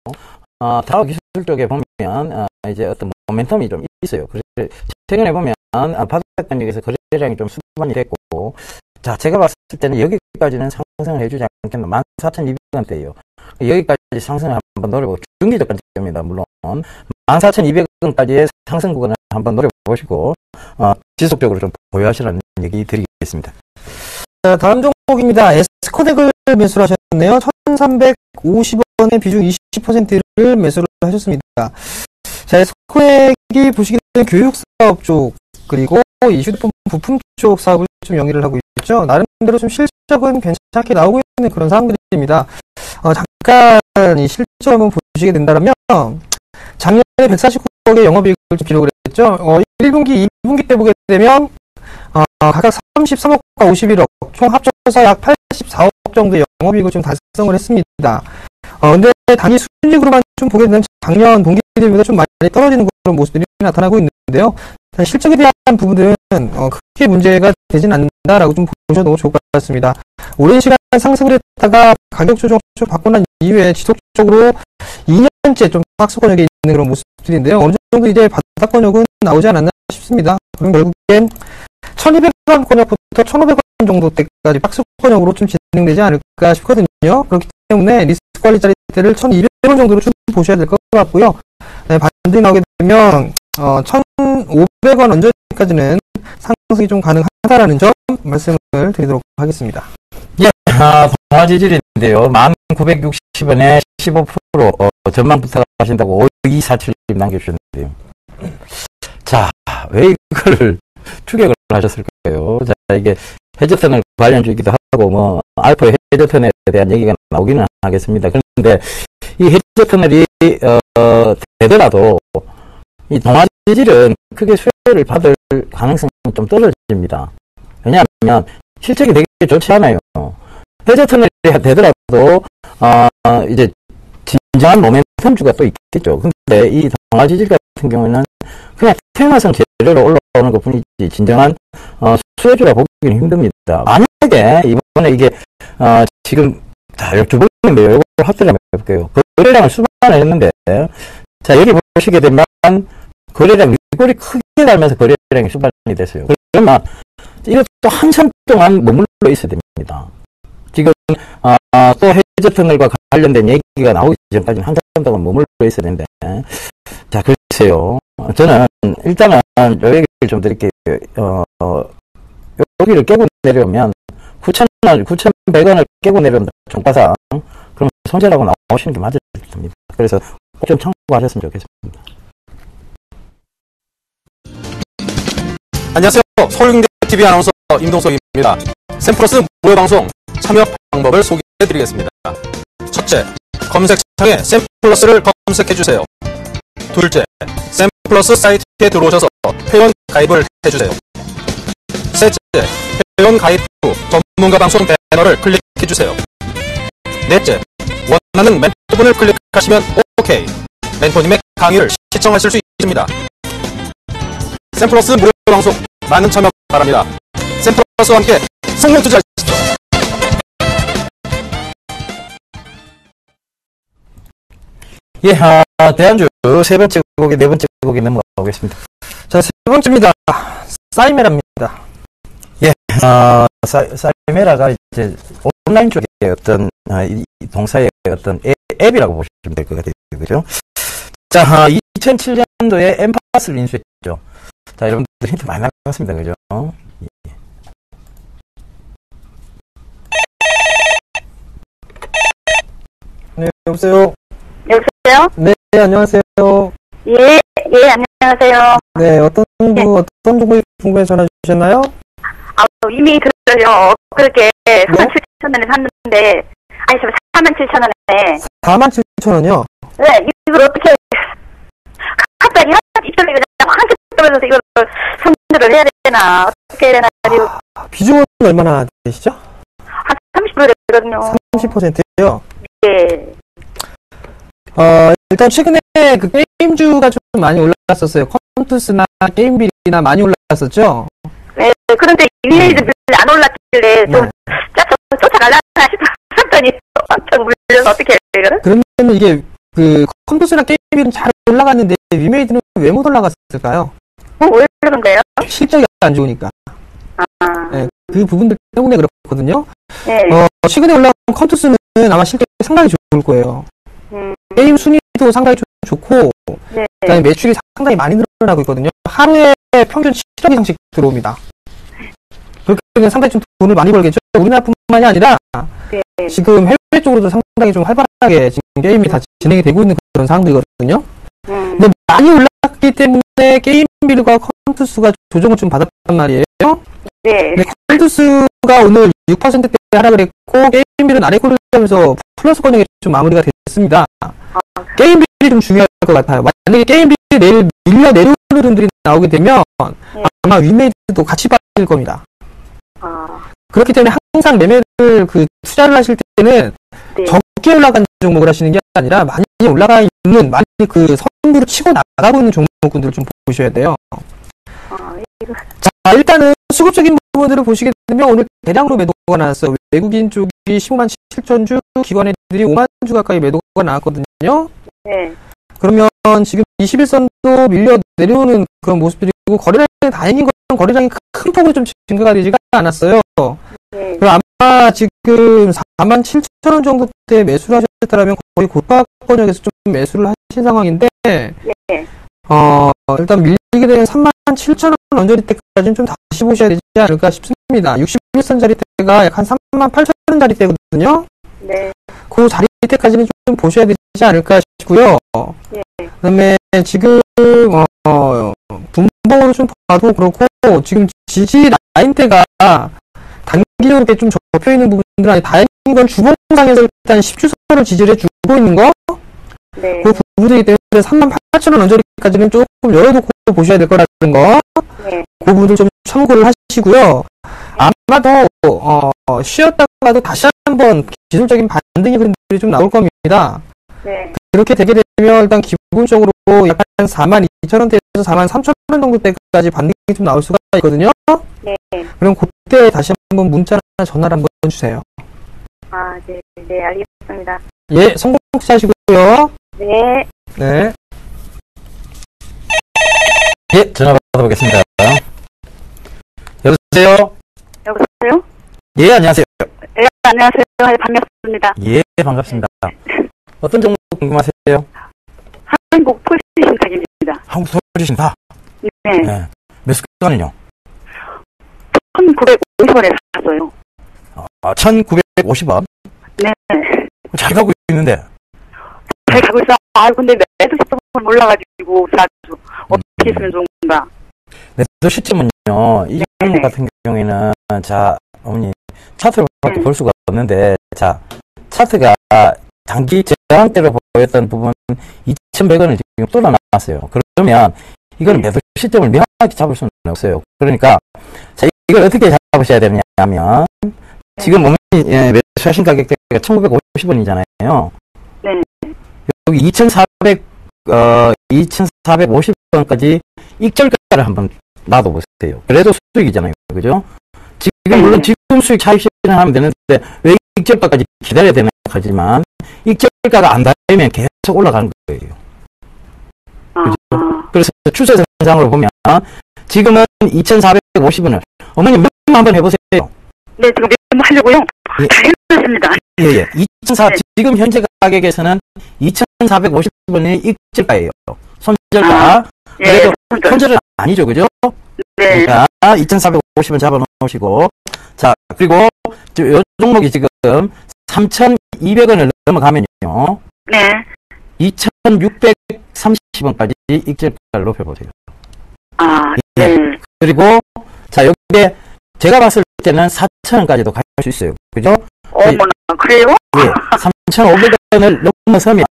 다우 기술 쪽에 보면, 이제 어떤 모멘텀이 좀 있어요. 그래서 최근에 보면, 바닥권역에서 거래량이 좀 수반이 됐고, 자, 제가 봤을 때는 여기까지는 상승을 해주지 않겠나. 14,200원대예요. 여기까지 상승을 한번 노려보고, 중기적까지입니다. 물론. 14,200원까지의 상승 구간을 한번 노려보시고, 지속적으로 좀 보유하시라는 얘기 드리겠습니다. 자, 다음 종목입니다. 에스코덱을 매수를 하셨네요. 1,350원의 비중 20%를 매수를 하셨습니다. 자, 에스코덱이 보시게 되면 교육사업 쪽, 그리고 이 휴대폰 부품 쪽 사업을 좀 영위를 하고 있죠. 나름대로 좀 실적은 괜찮게 나오고 있는 그런 상황들입니다. 잠깐 이 실적 한번 보시게 된다면, 작년에 149억의 영업이익을 좀 기록을 되겠죠. 1분기, 2분기 때 보게 되면 각각 33억과 51억, 총 합쳐서 약 84억 정도의 영업이익을 좀 달성을 했습니다. 근데 단기 순이익으로만 좀 보게 되면 작년 동기 대비보다 좀 많이 떨어지는 그런 모습들이 나타나고 있는데요. 실적에 대한 부분들은 크게 문제가 되진 않는다라고 좀 보셔도 좋을 것 같습니다. 오랜 시간 상승을 했다가 가격 조정을 받고 난 이후에 지속적으로 2년째 좀 박스 권역에 있는 그런 모습들인데요. 어느 정도 이제 바닥 권역은 나오지 않았나 싶습니다. 그럼 결국엔 1200원 권역부터 1500원 정도 때까지 박스 권역으로 좀 진행되지 않을까 싶거든요. 그렇기 때문에 리스크 관리 자리대를 1200원 정도로 좀 보셔야 될 것 같고요. 네, 반등이 나오게 되면 1500원 언저리까지는 상승이 좀 가능하다라는 점 말씀을 드리도록 하겠습니다. 예, 동화 지질인데요. 1960원에 15% 전망부터 하신다고 5247님 남겨주셨는데요. 자, 왜 이걸 추격을 하셨을까요? 자, 이게 해저턴을 관련주이기도 하고, 알파 해저턴에 대한 얘기가 나오기는 하겠습니다. 그런데 이 해저턴을이, 되더라도, 이 동화 지질은 크게 수혜를 받을 가능성이 좀 떨어집니다. 왜냐하면 실적이 되게 좋지 않아요. 해저턴을 되더라도, 이제 진정한 모멘텀주가 또 있겠죠. 근데 이 동화 지질 같은 경우에는 그냥 테마성 재료로 올라오는 것 뿐이지 진정한 수혜주라 보기는 힘듭니다. 만약에 이번에 이게 지금 두 번인데요. 이걸 확대를 한번 해볼게요. 거래량을 수반을 했는데 자 여기 보시게 되면 거래량 윗골이 크게 달면서 거래량이 수반이 됐어요. 그러면 이것도 한참 동안 머물러 있어야 됩니다. 지금 또 해저터널과 관련된 얘기가 나오기 전까지는 한참 동안 머물러 있어야 되는데 자 글쎄요. 저는 일단은 요 얘기를 좀 드릴게요. 여기를 깨고 내려오면 9,000원, 9,100원을 깨고 내려온다. 종가상. 그럼 손절하고 나오시는 게 맞을 겁니다. 그래서 꼭 좀 참고하셨으면 좋겠습니다. 안녕하세요. 서울경제TV 아나운서 임동석입니다. 샘플러스 무료방송 참여 방법을 소개해드리겠습니다. 첫째, 검색창에 샘플러스를 검색해주세요. 둘째, 샘플러스 사이트에 들어오셔서 회원 가입을 해주세요. 셋째, 회원 가입 후 전문가 방송 배너를 클릭해주세요. 넷째, 원하는 멘토분을 클릭하시면 OK! 멘토님의 강의를 시청하실 수 있습니다. 샘플러스 무료 방송 많은 참여 바랍니다. 샘플러스와 함께 성공 투자하십시오. 예, 대안주 세 번째 곡이 네 번째 곡이 넘어가겠습니다. 자, 세 번째입니다. 사이메라입니다. 예, 사이메라가 이제 온라인 쪽에 어떤 이 동사의 어떤 앱이라고 보시면 될 것 같아요. 그죠? 자, 2007년도에 엠파스를 인수했죠. 자, 여러분들 힌트 많이 나갔습니다. 그죠? 예. 네, 여보세요? 여보세요? 네, 안녕하세요. 예, 안녕하세요. 네, 어떤 정보에 궁금해 전화 주셨나요? 이미 들어요. 그렇게 47,000원에 샀는데, 47,000원에. 47,000원이요? 네, 이걸 어떻게, 갑자기 입장이 그냥 한쪽 떨어져서 이걸 손질을 해야 되나, 어떻게 해야 되나, 비중은 얼마나 되시죠? 한 30% 되거든요. 30%요? 예. 일단 최근에 그 게임주가 좀 많이 올랐었어요. 컴투스나 게임빌이나 많이 올랐었죠? 네, 그런데 위에는 안 올랐길래 좀 쫓아가려나 싶었더니 엄청 물려서 어떻게 해요, 이거는? 그러면 이게 그 컴투스나 게임빌은 잘 올라갔는데 위메이드는 왜 못 올라갔을까요? 왜 그런데요? 실적이 안 좋으니까. 네, 그 부분들 때문에 그렇거든요. 네. 최근에 올라온 컴투스는 아마 실적이 상당히 좋을 거예요. 게임 순위도 상당히 좋고, 네. 그다음에 매출이 상당히 많이 늘어나고 있거든요. 하루에 평균 7억 이상씩 들어옵니다. 그렇게 되면 상당히 좀 돈을 많이 벌겠죠. 우리나라뿐만이 아니라 네. 지금 해외 쪽으로도 상당히 좀 활발하게 지금 게임이 다 진행이 되고 있는 그런 상황들이거든요. 근데 많이 올랐기 때문에 게임빌과 컴투스가 조정을 좀 받았단 말이에요. 네. 컴투스가 오늘 6%대 하락을 했고 게임빌은 아래 꼴을 하면서 플러스 권역에 좀 마무리가 됐습니다. 게임빌이 좀 중요할 것 같아요. 만약에 게임빌이 내일 밀려 내려오는 흐름들이 나오게 되면 네. 아마 위메이트도 같이 빠질 겁니다. 아, 그렇기 때문에 항상 매매를 투자를 하실 때는 네. 적게 올라간 종목을 하시는 게 아니라 많이 올라가 있는, 많이 선두를 치고 나가고 있는 종목군들을 좀 보셔야 돼요. 이거, 자, 일단은 수급적인 부분들을 보시게 되면 오늘 대량으로 매도가 나왔어요. 외국인 쪽이 15만 7천 주, 기관 애들이 5만 주 가까이 매도가 나왔거든요. 네. 그러면 지금 21선도 밀려 내려오는 그런 모습들이고, 거래량이 다행인 건 거래량이 큰 폭으로 좀 증가가 되지가 않았어요. 네. 그럼 아마 지금 4만 7천 원 정도 때 매수를 하셨다면 거의 고가권역에서 좀 매수를 하신 상황인데, 네. 일단 밀리게 되면 3만 7천 원 언저리 때까지는 좀 다시 보셔야 되지 않을까 싶습니다. 61선 자리대가 약 한 3만 8천 원 자리대거든요. 네. 그 자리대까지는 좀 보셔야 되지 않을까 싶고요. 네. 그 다음에 지금, 분봉으로 좀 봐도 그렇고, 지금 지지 라인대가 단기적으로 이렇게 좀 접혀있는 부분들은 아니, 다행인 건 주봉상에서 일단 10주선을 지지를 해주고 있는 거, 네. 그 부분이기 때문에 3만 8천 원 언저리까지는 조금 열어놓고 보셔야 될 거라는 거, 네. 그 부분을 좀 참고를 하시고요. 아마도, 쉬었다가도 다시 한번 기술적인 반등의 흐름들이 좀 나올 겁니다. 네. 그렇게 되게 되면 일단 기본적으로 약간 4만 2천 원대에서 4만 3천 원 정도 때까지 반등이 좀 나올 수가 있거든요. 네. 그럼 그때 다시 한번 문자나 전화를 한번 주세요. 아, 네. 네, 알겠습니다. 예, 성공 하시고요. 네. 네. 예, 전화 받아보겠습니다. 여보세요? 여보세요? 예, 안녕하세요. 네, 안녕하세요. 반갑습니다. 예, 반갑습니다. 어떤 종목 궁금하세요? 한국 풀신탁입니다. 한국 소리신다. 네. 네. 몇 수간은요? 1,950원에 샀어요. 1,950원. 네. 잘 가고 있는데. 잘 가고 있어. 근데 매수 시점을 몰라가지고 아주 어떻게 쓰면 좋은가. 매도 시점은요, 이 종목 같은 경우에는, 자, 어머니, 차트를 밖에 볼 수가 없는데, 자, 차트가 단기 저항대로 보였던 부분 2,100원을 지금 또 나왔어요. 그러면 이건 매도 시점을 명확히 잡을 수는 없어요. 그러니까 자, 이걸 어떻게 잡으셔야 되냐면 지금 어머니 매수하신 가격대가 1,950원이잖아요. 네. 여기 2,450원까지 익절가를 한번 놔둬보세요. 그래도 수익이잖아요. 그죠? 지금 물론 지금 수익 차익 실현하면 되는데 왜 익절가까지 기다려야 되는 거지만 익절가가 안 닿으면 계속 올라가는 거예요. 그죠? 그래서 추세 현상으로 보면 지금은 2,450원을 어머님 몇번 한번 해보세요. 네, 지금 몇 하려고요? 예. 다 했습니다. 예. 지금 현재 가격에서는 2,450원이 익절가예요. 손절가. 그래도 손절은 아니죠. 그죠? 네. 그러니까 2,450원 잡아놓으시고 자 그리고 이 종목이 지금 3,200원을 넘어가면요 네. 2,630원까지 익절가를 높여보세요. 아, 예. 네. 그리고 자 여기에 제가 봤을 때는 4,000원까지도 갈 수 있어요. 그죠? 어머나, 그래요? 예. 3,500원을 넘어서면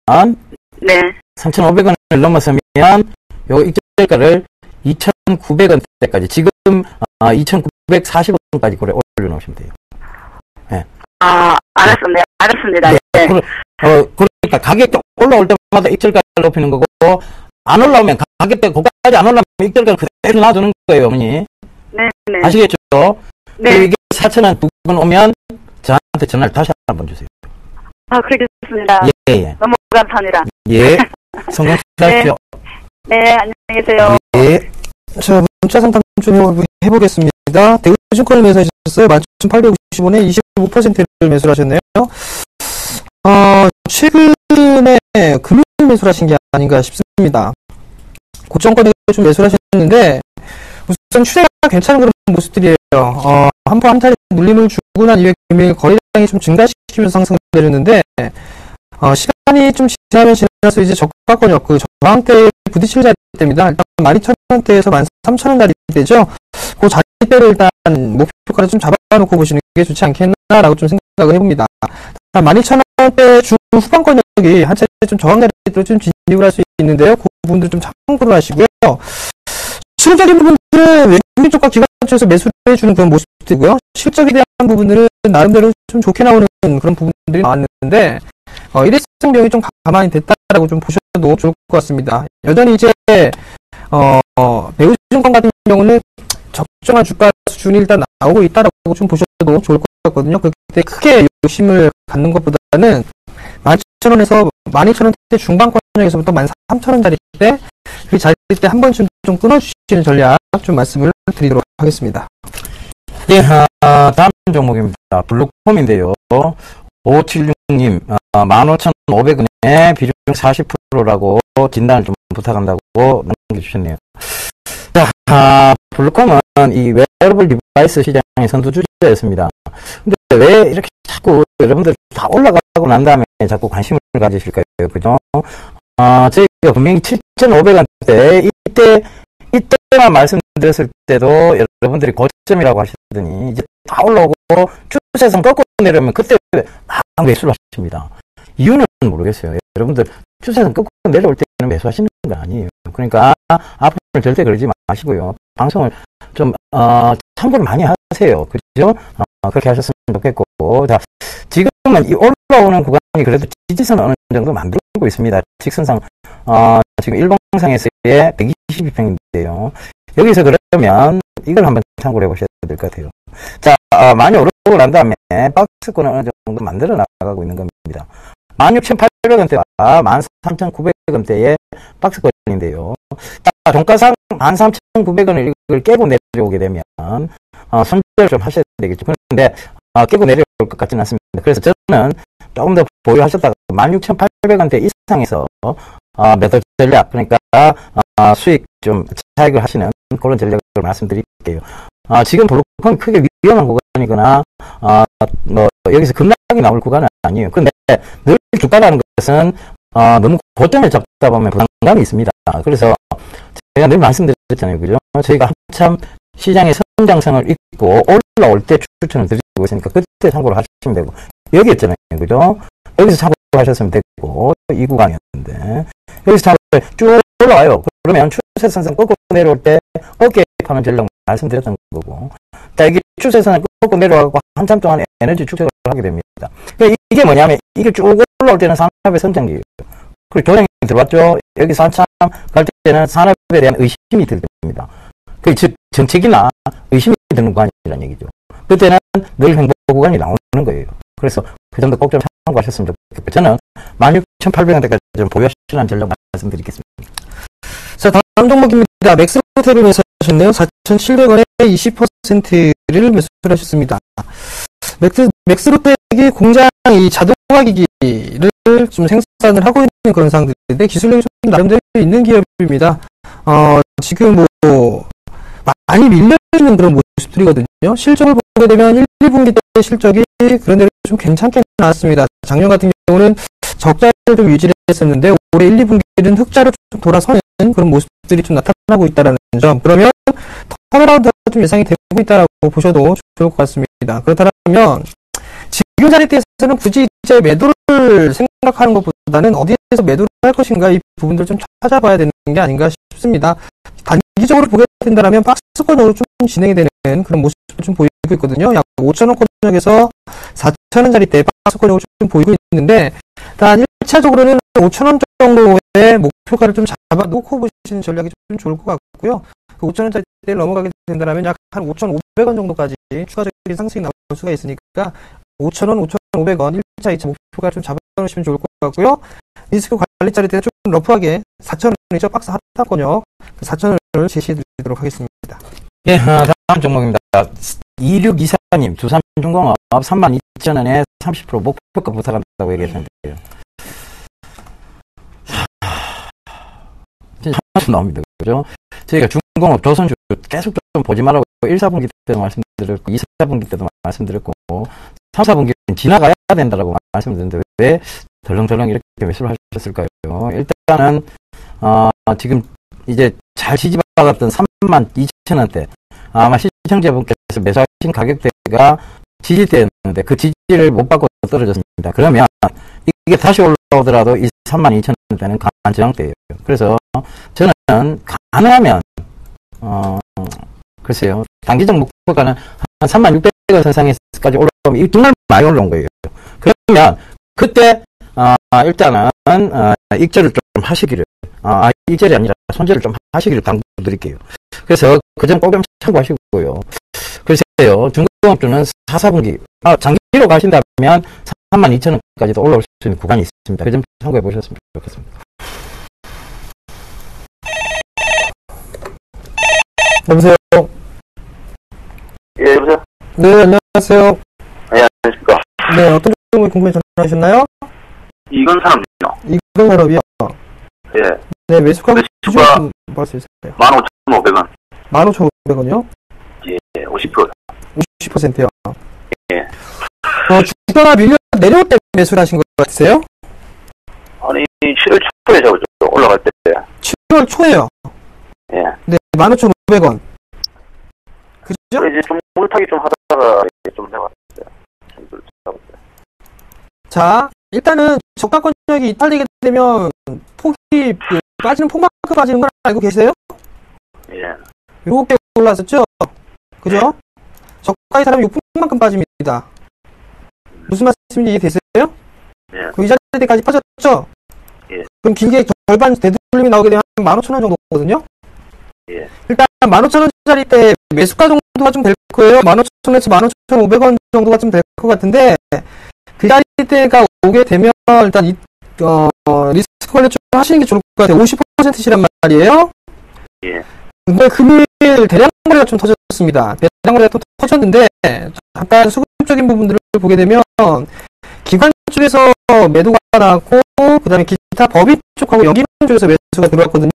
네. 3,500원을 넘어서면 요 익절가를 2,900원대까지 지금 2,940원까지 고래 올려놓으시면 돼요. 네. 아, 알았습니다. 알았습니다. 네. 네. 그러니까 가격대 올라올 때마다 익절가를 높이는 거고 안 올라오면 가격대 고가까지 안 올라오면 익절가를 그대로 놔두는 거예요, 어머니. 네. 네. 아시겠죠? 네. 이게 4,000원 두 번 오면 저한테 전화를 다시 한번 주세요. 아, 그러겠습니다. 예. 너무 감사합니다. 예. 성공하십시오. 네, 안녕히 계세요. 예. 자, 문자 상담 좀 해보겠습니다. 대우증권을 매수하셨어요. 11,850원에 25%를 매수를 하셨네요. 최근에 금일 매수를 하신 게 아닌가 싶습니다. 고점권에 좀 매수를 하셨는데, 우선 추세가 괜찮은 그런 모습들이에요. 한 번 한타리 눌림을 주고 난 이후에 금일 거래량이 좀 증가시키면서 상승을 내렸는데, 시간이 좀 지나면 지나서 이제 저가권역, 저항대에 부딪힐 자리대입니다. 일단 12,000원대에서 13,000원 자리대죠. 그 자리대를 일단 목표가를 좀 잡아놓고 보시는 게 좋지 않겠나라고 좀 생각을 해봅니다. 12,000원대 중후반권역이 한 차례 좀 저항 자리대로 좀 진입을 할 수 있는데요. 그 부분들 좀 참고를 하시고요. 실질적인 부분들은 외국인 쪽과 기관 쪽에서 매수를 해주는 그런 모습이고요. 실적에 대한 부분들은 나름대로 좀 좋게 나오는 그런 부분들이 나왔는데, 일회성병이 좀 가만히 됐다라고 좀 보셔도 좋을 것 같습니다. 여전히 이제, 배우증권 같은 경우는 적정한 주가 수준이 일단 나오고 있다라고 좀 보셔도 좋을 것 같거든요. 그때 크게 욕심을 갖는 것보다는 12,000원에서 12,000원대 중반권에서부터 13,000원짜리 때, 그 자리 때 한 번쯤 좀 끊어주시는 전략 좀 말씀을 드리도록 하겠습니다. 예, 다음 종목입니다. 블루콤인데요. 576님, 15,500원에 비중 40%라고 진단을 좀 부탁한다고 남겨주셨네요. 자, 블루콤은 이 웨어러블 디바이스 시장의 선두주자였습니다. 근데 왜 이렇게 자꾸 여러분들 다 올라가고 난 다음에 자꾸 관심을 가지실까요? 그죠? 저희가 분명히 7,500원대, 이때만 말씀드렸을 때도 여러분들이 고점이라고 하시더니, 이제 다 올라오고, 추세선 꺾고 내려오면 그때 막 매수를 하십니다. 이유는 모르겠어요. 여러분들, 추세선 꺾고 내려올 때는 매수하시는 거 아니에요. 그러니까, 앞으로는 절대 그러지 마시고요. 방송을 좀, 참고를 많이 하세요. 그죠? 그렇게 하셨으면 좋겠고. 자, 지금은 이 올라오는 구간이 그래도 지지선 어느 정도 만들고 있습니다. 직선상, 지금 일봉상에서의 122평인데요. 여기서 그러면 이걸 한번 참고를 해보셔야 될 것 같아요. 자, 많이 오르고 난 다음에 박스권을 어느 정도 만들어 나가고 있는 겁니다. 16,800원대와 13,900원대의 박스권인데요. 자, 종가상 13,900원을 이걸 깨고 내려오게 되면, 손절을 좀 하셔야 되겠죠. 그런데, 깨고 내려올 것 같지는 않습니다. 그래서 저는 조금 더 보유하셨다가 16,800원대 이상에서, 매도 전략, 그러니까, 수익 좀 차익을 하시는 그런 전략을 말씀드릴게요. 지금 블루콤이 크게 위험한 구간이거나, 여기서 급락이 나올 구간은 아니에요. 근데 늘 주가라는 것은, 너무 고점을 잡다 보면 부담감이 있습니다. 그래서 제가 늘 말씀드렸잖아요. 그죠? 저희가 한참 시장의 성장성을 잊고 올라올 때 추천을 드리고 있으니까 그때 참고를 하시면 되고, 여기였잖아요. 그죠? 여기서 참고를 하셨으면 되고, 이 구간이었는데, 여기서 참고를 쭉 올라와요. 그러면 추세선상 꺾고 내려올 때 어깨에 파는 전략 말씀드렸던 거고, 자, 이게 추세선을 꺾고 내려가고 한참 동안 에너지 축적을 하게 됩니다. 그러니까 이게 뭐냐면, 이게 쭉 올라올 때는 산업의 선장기예요. 그리고 조정이 들어왔죠. 여기서 한참 갈 때는 산업에 대한 의심이 들 겁니다. 그 즉 정책이나 의심이 드는 구간이라는 얘기죠. 그때는 늘 행보 구간이 나오는 거예요. 그래서 그 정도 꼭 좀 참고하셨으면 좋겠고, 저는 16,800원대까지 좀 보유하시라는 전략 말씀드리겠습니다. 자, 다음 종목입니다. 맥스로텍을 매수하셨네요. 4,700원에 20%를 매수를 하셨습니다. 맥스로텍이 공장 이 자동화 기기를 좀 생산을 하고 있는 그런 상황들인데, 기술력이 좀 나름대로 있는 기업입니다. 지금 많이 밀려있는 그런 모습들이거든요. 실적을 보게 되면 1, 2분기 때 실적이 그런대로 좀 괜찮게 나왔습니다. 작년 같은 경우는 적자를 좀 유지를 했었는데, 올해 1, 2분기는 흑자로 좀 돌아서는 그런 모습들이 좀 나타나고 있다는 점. 그러면 턴어라운드가 좀 예상이 되고 있다라고 보셔도 좋을 것 같습니다. 그렇다면 지금 자리대에서는 굳이 이제 매도를 생각하는 것보다는 어디에서 매도를 할 것인가, 이 부분들 좀 찾아봐야 되는 게 아닌가 싶습니다. 단기적으로 보게 된다면 박스권으로 좀 진행이 되는 그런 모습을 좀 보이고 있거든요. 약 5,000원권역에서 4,000원짜리 대 박스권으로 좀 보이고 있는데, 일단 1차적으로는 5,000원 정도의 목표가를 좀 잡아놓고 보시는 전략이 좀 좋을 것 같고요. 그 5,000원짜리 대를 넘어가게 된다면 약 한 5,500원 정도까지 추가적인 상승이 나올 수가 있으니까 5,000원, 5,500원 1차, 2차 목표가 좀 잡아놓으시면 좋을 것 같고요. 리스크 관리자리 때는 좀 러프하게 4,000원이죠. 박스 하단권역 4,000원을 제시해드리도록 하겠습니다. 예, 다음 종목입니다. 2624님, 두산중공업 32,000원에 30% 목표가 부탁한다고 얘기했는데요. 진짜 한참 나옵니다. 그죠? 저희가 중공업, 조선주 계속 좀 보지 말라고 1, 4분기 때도 말씀드렸고, 2, 4분기 때도 말씀드렸고, 3, 4분기는 지나가야 된다라고 말씀드렸는데, 왜 덜렁덜렁 이렇게 매수를 하셨을까요? 일단은, 지금 이제 잘 지지받았던 32,000원대, 아마 시청자분께서 매수하신 가격대가 지지대였는데, 그 지지를 못 받고 떨어졌습니다. 그러면, 이게 다시 올라오더라도 이 32,000원대는 강한 저항대예요. 그래서, 저는 가능하면 글쎄요. 단기적 목표가는 한 3600원 선상에까지 올라오면, 이 정말 많이 올라온 거예요. 그러면, 그때, 일단은, 익절을 좀 하시기를, 익절이 아니라 손절을 좀 하시기를 당부드릴게요. 그래서, 그 점 꼭 참고하시고요. 글쎄요. 중공업주는 4, 4분기, 장기로 가신다면, 32,000원까지도 올라올 수 있는 구간이 있습니다. 그 점 참고해 보셨으면 좋겠습니다. 여보세요? 예, 여보세요? 네, 안녕하세요. 예, 안녕하십니까. 네, 어떤 종목에 궁금해 전화하셨나요? 이건 사람이요. 이건 산업이요. 예. 네, 매수가격 기준 매수가 좀 말씀 주세요. 15,500원. 15,500원이요? 예, 50%. 50%요. 예. 주가가 밀려 내려올 때 매수를 하신 것 같으세요? 아니, 7월 초에 잡았죠. 올라갈 때. 7월 초에요. 예. 네, 15,500원. 그죠? 이제 좀 물타기 좀 하다가 이제 좀 해봤어요. 자, 일단은 저가 권역이 이탈되게 되면 폭이 빠지는 폭만큼 빠지는 걸 알고 계세요? 예. 이렇게 올랐었죠? 그죠? 저가의 사람이 6분만큼 빠집니다. 무슨 말씀인지 이해되세요? 예. 그 이 자리까지 빠졌죠? 예. 그럼 길게 절반 되돌림이 나오게 되면 15,000원 정도거든요? 예. 일단 15,000원짜리 때 매수가 정도가 좀 될 거예요. 15,000원에서 15,500원 정도가 좀 될 것 같은데, 그 자리 때가 오게 되면 일단 리스크 관리 좀 하시는 게 좋을 것 같아요. 50%시란 말이에요. 예. 근데 금일 대량 거래가 좀 터졌습니다. 대량 거래가 또 터졌는데, 잠깐 수급적인 부분들을 보게 되면, 기관 쪽에서 매도가 나왔고, 그 다음에 기타 법인 쪽하고 연기관 쪽에서 매수가 들어왔거든요.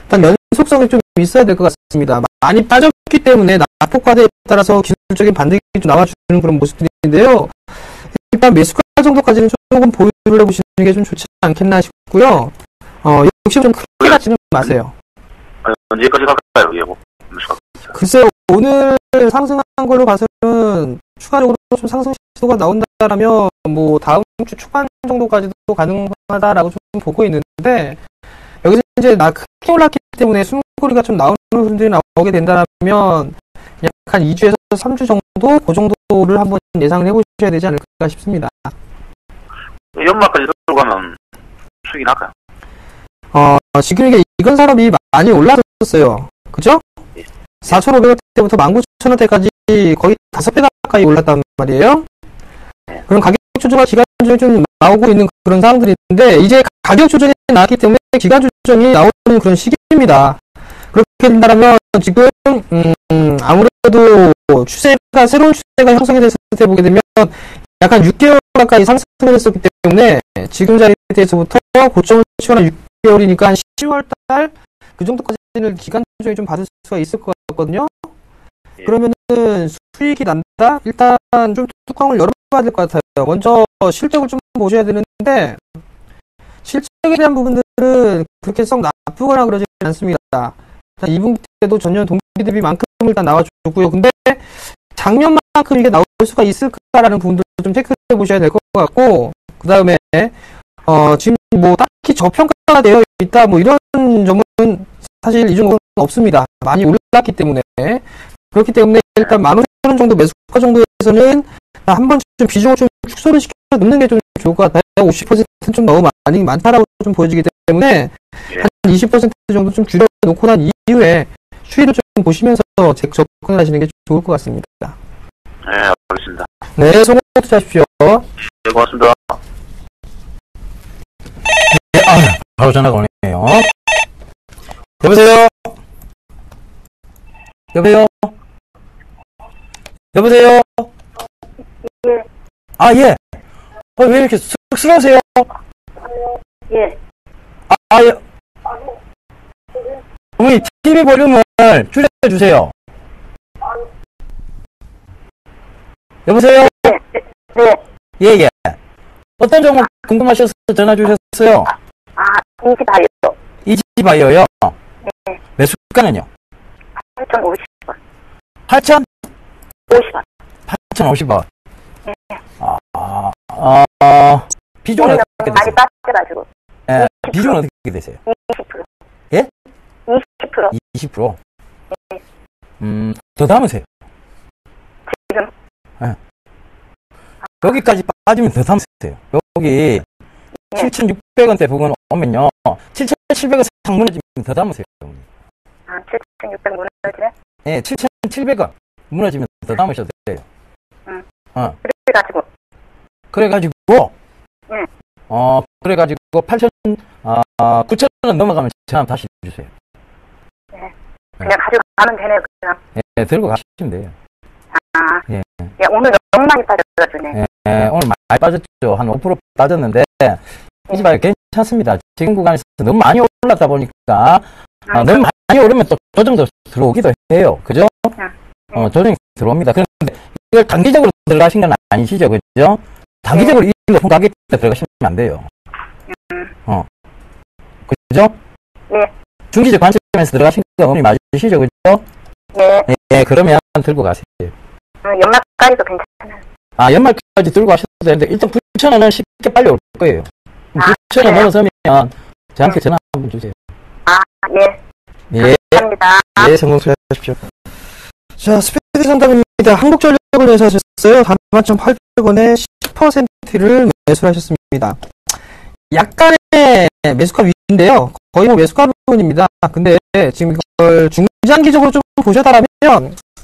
일단 연속성이 좀 있어야 될 것 같습니다. 많이 빠졌기 때문에 낙폭과대에 따라서 기술적인 반등이 좀 나와주는 그런 모습들인데요. 일단 매수가 정도까지는 조금 보유를 해보시는 게 좀 좋지 않겠나 싶고요. 욕심 좀 크게 갖지는 마세요. 언제까지 갈까요, 이게 뭐? 글쎄요, 오늘 상승한 걸로 봐서는 추가적으로 좀 상승 시도가 나온다라면 뭐 다음 주 초반 정도까지도 가능하다라고 좀 보고 있는데, 여기서 이제 크게 올랐기 때문에 숨고리가 좀 나오는 분들이 나오게 된다면 약 한 2주에서 3주 정도 그 정도를 한번 예상을 해보셔야 되지 않을까 싶습니다. 연말까지 들어가면 수익이 날까요? 지금 이건 산업이 많이 올랐었어요. 그죠? 4,500원 때부터 19,000원대까지 거의 5배 가까이 올랐단 말이에요. 그럼 가격 조정과 기간 조정이 좀 나오고 있는 그런 상황들인데, 이제 가격 조정이 나왔기 때문에 기간 조정이 나오는 그런 시기입니다. 그렇게 된다면 지금 아무래도 새로운 추세가 형성이 됐을 때 보게 되면 약간 6개월 가까이 상승을 했었기 때문에 지금 자리에서부터 고점을 치거나 6개월이니까 한 10월 달 그 정도까지는 기간 조정이 좀 받을 수가 있을 것 같거든요. 그러면은 수익이 난다? 일단 좀 뚜껑을 열어봐야 될 것 같아요. 먼저 실적을 좀 보셔야 되는데, 실적에 대한 부분들은 그렇게 썩 나쁘거나 그러지 않습니다. 2분기 때도 전년 동기 대비만큼 일단 나와주고요. 근데 작년만큼 이게 나올 수가 있을까라는 부분들을 좀 체크해 보셔야 될 것 같고, 그 다음에 지금 뭐 딱히 저평가가 되어 있다 뭐 이런 점은 사실 이 종목은 없습니다. 많이 올랐기 때문에. 그렇기 때문에 일단 15,000원 정도 매수가 정도에서는 한 번쯤 비중을 좀 축소를 시켜 놓는 게 좀 좋을 것 같아요. 50%는 좀 너무 많다라고 좀 보여지기 때문에 한 20% 정도 좀 줄여놓고 난 이후에 추이를 좀 보시면서 접근을 하시는 게 좋을 것 같습니다. 네, 알겠습니다. 네, 성공 투자하십시오. 네, 고맙습니다. 네, 바로 전화가 오네요. 여보세요? 여보세요? 여보세요? 예. 예. 왜 이렇게 쑥스러우세요? 예. 예. 어머니, TV 볼륨을 줄여주세요. 여보세요? 네. 예. 어떤 종목 궁금하셔서 전화 주셨어요? 이지바이오. 이지바이오요? 네. 매수가는요? 8,050원. 8,050원. 50원. 네. 비중은 어떻게 많이 되세요? 빠져가지고. 예, 비중은 어떻게 되세요? 20%. 예? 20%. 20%? 더 담으세요. 지금? 네. 여기까지 빠지면 더 담으세요. 여기 7,600원대 부근 오면요. 7,700원 상 무너지면 더 담으세요. 아, 7,600 무너지네? 네, 7,700원 무너지면 더 담으셔도 돼요. 응. 그래가지고. 응. 그래가지고 9,000원 넘어가면 저한테 다시 주세요. 네. 그냥 가져가면 되네요, 그냥. 네, 들고 가시면 돼요. 아. 예. 야, 오늘 너무 많이 빠져가지고. 네, 오늘 많이 빠졌죠. 한 5% 빠졌는데, 이 집안이 괜찮습니다. 지금 구간에서 너무 많이 올랐다 보니까, 너무 많이 오르면 또 조정도 들어오기도 해요. 그죠? 조정이 들어옵니다. 그런데 이걸 단기적으로 들어가신 건 아니시죠? 그죠? 단기적으로 이 높은 가격대 들어가시면 안 돼요. 그죠? 네. 중기적 관점에서 들어가신 건 어머니 맞으시죠? 그죠? 네. 네, 그러면 들고 가세요. 연말까지도 괜찮아요. 연말까지 들고 가셔도 되는데, 일단 9,000원은 쉽게 빨리 올 거예요. 9,000원 넘어서면 저한테 전화 한번 주세요. 아, 예. 예. 감사합니다. 예, 성공 수고하십시오. 자, 스피드 상담입니다. 한국전력을 매수하셨어요. 41,800원에 10%를 매수하셨습니다. 약간의 매수가 위인데요. 거의 뭐 매수가 부분입니다. 근데 지금 이걸 중장기적으로 좀 보셔다라면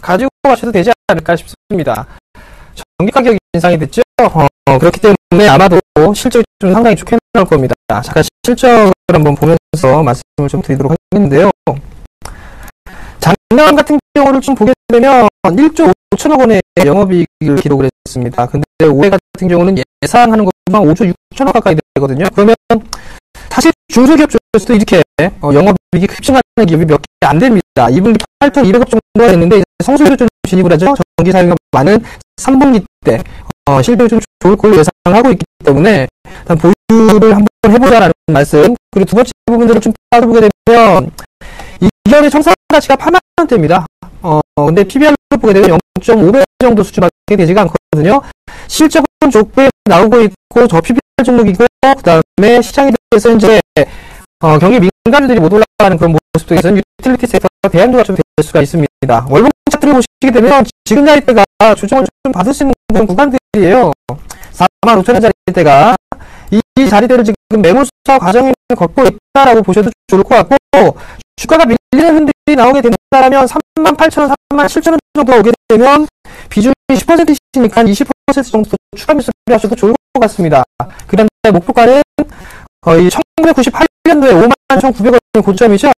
가지고 가셔도 되지 않을까 싶습니다. 전기 가격 인상이 됐죠. 그렇기 때문에 아마도 실적이 좀 상당히 좋게 나올 겁니다. 잠깐 실적을 한번 보면서 말씀을 좀 드리도록 하겠는데요. 작년 같은 경우를 좀 보게 되면 1조 5천억 원의 영업이익을 기록을 했습니다. 근데 올해 같은 경우는 예상하는 것만 5조 6천억 가까이 되거든요. 그러면 사실 중소기업 쪽에서도 이렇게 영업이익이 급증하는 기업이 몇 개 안 됩니다. 2분기 8,200억 정도가 됐는데 성수기로 좀 진입을 하죠. 전기 사용이 많은 3분기 때 실적이 좀 좋을 걸로 예상하고 있기 때문에 일단 보유를 한번 해보자라는 말씀. 그리고 두 번째 부분들을 좀 따져보게 되면 이 기업의 청산 가치가 8만 원대입니다. 근데 PBR로 보게 되면 0.5배 정도 수준밖에 되지가 않거든요. 실적은 족부에 나오고 있고 저 PBR 종목이고 그 다음에 시장에 대해서 이제 경기 민감주들이 못 올라가는 그런 모습 속에서는 유틸리티 섹터 대안주가 좀 될 수가 있습니다. 월봉 차트를 보시게 되면 지금 자리대가 조정을 좀 받을 수 있는 그런 구간들이에요. 45,000원 자리대가 이 자리대를 지금 매물사 과정에 걷고 있다라고 보셔도 좋을 것 같고 주가가 밀리는 흔들이 나오게 된다면 38,000원, 37,000원 정도 오게 되면 비중이 10%이시니까 20% 정도 추가 매수를 하셔도 좋을 것 같습니다. 그런데 목표가는 거의 1998년도에 51,900원의 고점이죠.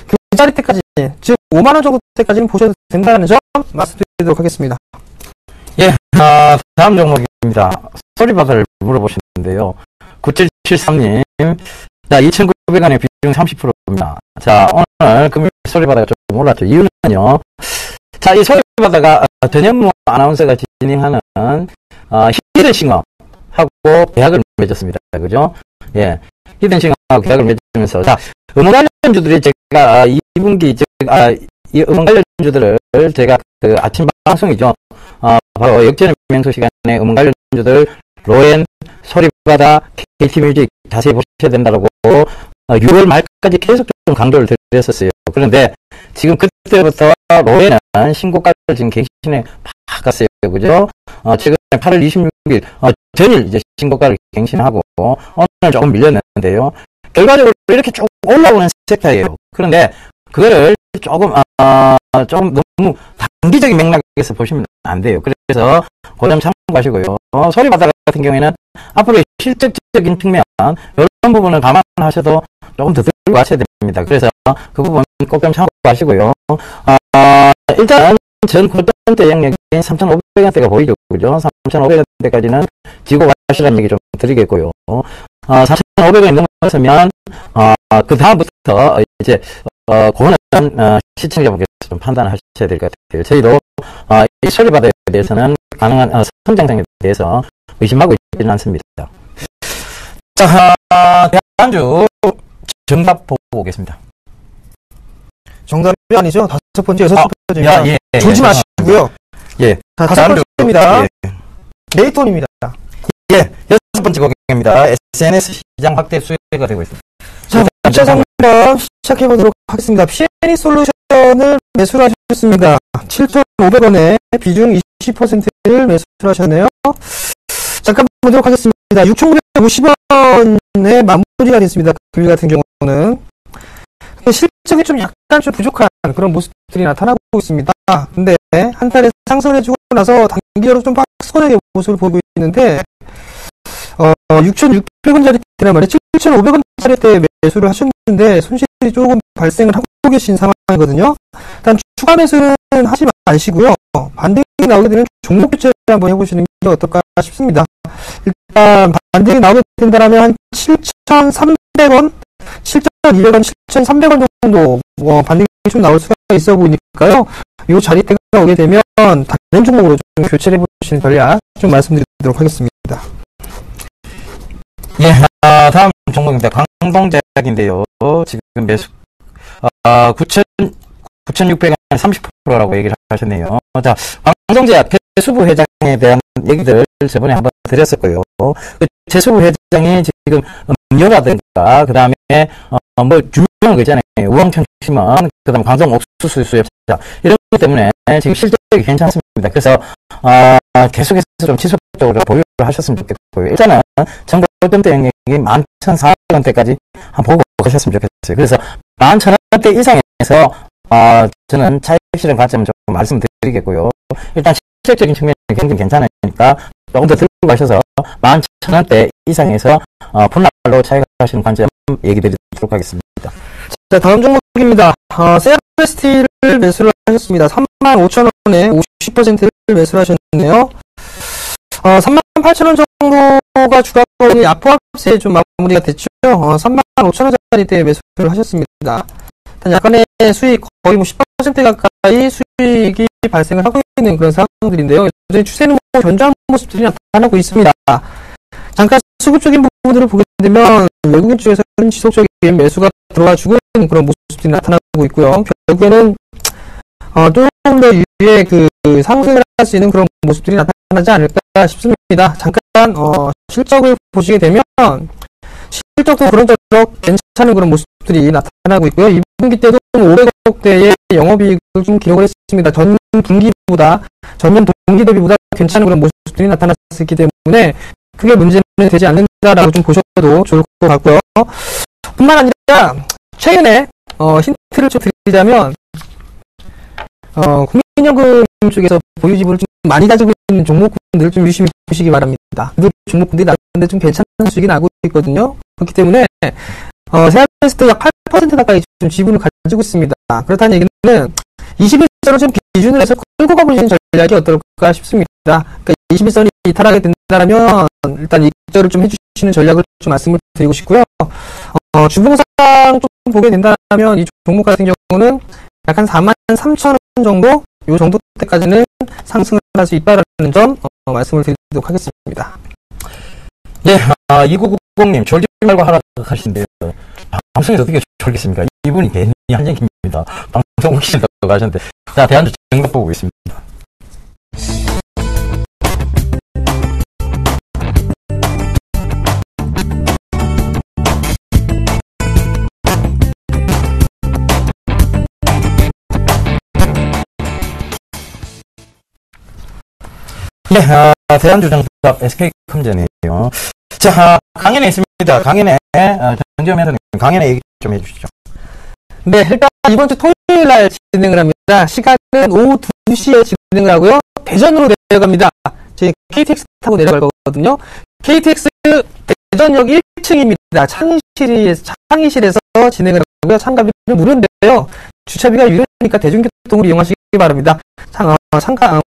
그 자리대까지, 즉 5만원 정도 때까지는 보셔도 된다는 점 말씀드리도록 하겠습니다. 예, 다음 종목입니다. 소리바다를 물어보시는데요. 9773님, 자, 2,900원의 비중 30%입니다. 자, 오늘 금요일 소리바다가 좀 올랐죠. 이유는요. 자, 이 소리바다가 전현무 아나운서가 진행하는 히든싱어하고 계약을 맺었습니다. 그죠? 예, 히든싱어하고 계약을 맺으면서 자, 음원 관련주들이 제가 2분기 이 음원 관련주들을 제가 그 아침 방송이죠. 바로 역전의 명소 시간에 음원 관련주들 로엔, 소리바다, KT뮤직 자세히 보셔야 된다고 6월 말까지 계속 좀 강조를 드렸었어요. 그런데 지금 그때부터 로엔은 신고가를 지금 갱신해 팍 갔어요. 그죠? 최근에 8월 26일 전일 이제 신고가를 갱신하고 오늘 조금 밀렸는데요. 결과적으로 이렇게 쭉 올라오는 섹터예요. 그런데 그거를 조금 너무 단기적인 맥락에서 보시면 안 돼요. 그래서 그 점 참고하시고요. 소리바다 같은 경우에는 앞으로의 실질적인 측면 이런 부분을 감안하셔도 조금 더 들고 가셔야 됩니다. 그래서 그 부분 꼭 좀 참고하시고요. 일단 전 고점대 영역인 3,500원대가 보이죠. 그죠? 3,500원대까지는 지고 가시라는 얘기 좀 드리겠고요. 4,500원이 넘어서면 그 다음부터 이제 그거는 시청자분께서 좀 판단을 하셔야 될 것 같아요. 저희도 이 소리바다에 대해서는 가능한 성장성에 대해서 의심하고 있지는 않습니다. 자, 대안주 정답 보고 오겠습니다. 정답이 아니죠. 다섯 번째, 여섯 번째입니다. 예, 졸지 마시고요. 예. 자, 다섯 번째입니다. 예. 네이톤입니다. 예, 여섯 번째 고객입니다. SNS 시장 확대 수혜가 되고 있습니다. 자, 문자 상담 시작해보도록 하겠습니다. P&E 솔루션 7,500원을 매수를 하셨습니다. 7,500원에 비중 20%를 매수를 하셨네요. 잠깐 보도록 하겠습니다. 6,950원에 마무리가 됐습니다. 금일 같은 경우는. 실적이 좀 약간 좀 부족한 그런 모습들이 나타나고 있습니다. 근데 한 달에 상승을 해주고 나서 단기적으로 좀 박스권의 모습을 보이고 있는데 6,600원짜리 때나 말이에요. 7,500원짜리 때 매수를 하셨는데 손실이 조금 발생을 하고 계신 상황이거든요. 일단 추가 매수는 하지 마시고요. 반등이 나오게 되면 종목 교체를 한번 해보시는 게 어떨까 싶습니다. 일단 반등이 나오게 된다면 한 7,300원, 7,200원, 7,300원 정도 반등이 좀 나올 수가 있어 보이니까요. 이 자리대가 오게 되면 다른 종목으로 좀 교체를 해보시는 전략 좀 말씀드리도록 하겠습니다. 예, 다음 종목입니다. 광동제약인데요. 지금 매수 9,600원 30%라고 얘기를 하셨네요. 자, 광동제약 최수부 회장에 대한 얘기들 저번에 한번 드렸었고요. 그 최수부 회장이 지금 음료라든가 그 다음에 뭐 유명한 거 있잖아요. 우엉청심원, 그 다음에 광동 옥수수 수협자 이런 것 때문에 지금 실적이 괜찮습니다. 그래서 계속해서 좀 지속적으로 보유를 하셨으면 좋겠고요. 일단은 정보 골든대행이 11,400원대까지 한번 보고 가셨으면 좋겠어요. 그래서 11,000원대 이상에서 저는 차익 실현 관점을 좀 말씀드리겠고요. 일단 실질적인 측면이 굉장히 괜찮으니까 조금 더 들고 가셔서 11,000원대 이상에서 분할로 차익하시는 관점 얘기 드리도록 하겠습니다. 자, 다음 종목입니다. 세라스틸을 매수를 하셨습니다. 35,000원에 50%를 매수를 하셨네요. 38,000원 정도가 주가권이 앞으로합세 좀 마무리가 됐죠. 35,000원짜리 때 매수를 하셨습니다. 일단 약간의 수익 거의 뭐 10% 가까이 수익이 발생을 하고 있는 그런 상황들인데요. 여전히 추세는 뭐 견조한 모습들이 나타나고 있습니다. 잠깐 수급적인 부분들을 보게 되면 외국인 쪽에서는 지속적인 매수가 들어와주고 있는 그런 모습들이 나타나고 있고요. 결국에는 조금 더 유의 그 상승을 할 수 있는 그런 모습들이 나타나지 않을까 싶습니다. 잠깐 실적을 보시게 되면 실적도 그런저런 괜찮은 그런 모습들이 나타나고 있고요. 2분기 때도 500억대의 영업이익을 좀 기록을 했습니다. 전 분기보다 전년 동기 대비보다 괜찮은 그런 모습들이 나타났기 때문에 크게 문제는 되지 않는다라고 좀 보셔도 좋을 것 같고요. 뿐만 아니라 최근에 힌트를 좀 드리자면 국민연금 쪽에서 보유 지분을 좀 많이 가지고 있는 종목군들 좀 유심히 보시기 바랍니다. 그 종목군들이 나는데 좀 괜찮은 수익이 나고 있거든요. 그렇기 때문에 세아베스트 약 8% 가까이 좀 지분을 가지고 있습니다. 그렇다는 얘기는 21선을 좀 기준으로 해서 끌고 가보시는 전략이 어떨까 싶습니다. 그러니까 21선이 이탈하게 된다면 일단 입절을 좀 해주시는 전략을 좀 말씀을 드리고 싶고요. 주봉상 좀 보게 된다면 이 종목 같은 경우는 약 한 43,000원 정도 이 정도 때까지는 상승을 할 수 있다는 점 말씀을 드리도록 하겠습니다. 예, 2990님 졸지 말고 하라 하시는데요. 방송에서 어떻게 졸겠습니까? 이분이 괜히 한정입니다. 방송 혹시나 가셨는데. 자, 대한주 정답 보고 있습니다. 네, 대한주정답 SK컴전이에요. 자, 강연에 있습니다. 강연에, 정재현 회장님, 강연에 얘기 좀 해주시죠. 네, 일단 이번 주 토요일 날 진행을 합니다. 시간은 오후 2시에 진행을 하고요. 대전으로 내려갑니다. 저희 KTX 타고 내려갈 거거든요. KTX 대전역 1층입니다. 창의실에서 진행을 하고요. 참가비는 무료인데요. 주차비가 유료니까 대중교통을 이용하시기 바랍니다.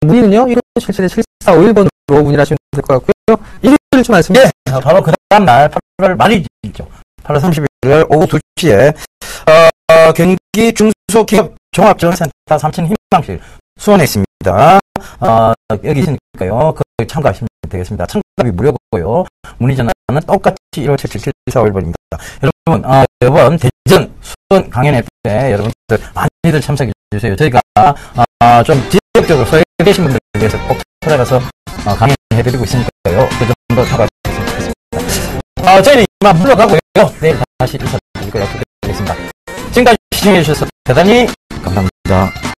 문의는요, 1577-7451번으로 문의를 하시면 될 것 같고요. 일요일 좀 말씀드릴게요. 네, 바로 그 다음날 8월 말이죠. 8월 30일 오후 2시에, 경기 중소기업 종합지원센터 삼천 희망실 수원에 있습니다. 여기 있으니까요. 거기 참가하시면 되겠습니다. 참가비 무료고요. 문의 전화는 똑같이 1577-7451번입니다. 여러분, 이번 대전 수원 강연회 때 여러분들 많이들 참석해 주세요. 저희가 좀 지역적으로 소외되신 분들을 위해서 꼭 찾아가서 강연해드리고 있으니까요. 그 정도 참가하시면 좋겠습니다. 저희는 이만 물러가고요. 내일 다시 인사드리고요. 부탁드리겠습니다. 지금까지 시청해주셔서 대단히 감사합니다. 감사합니다.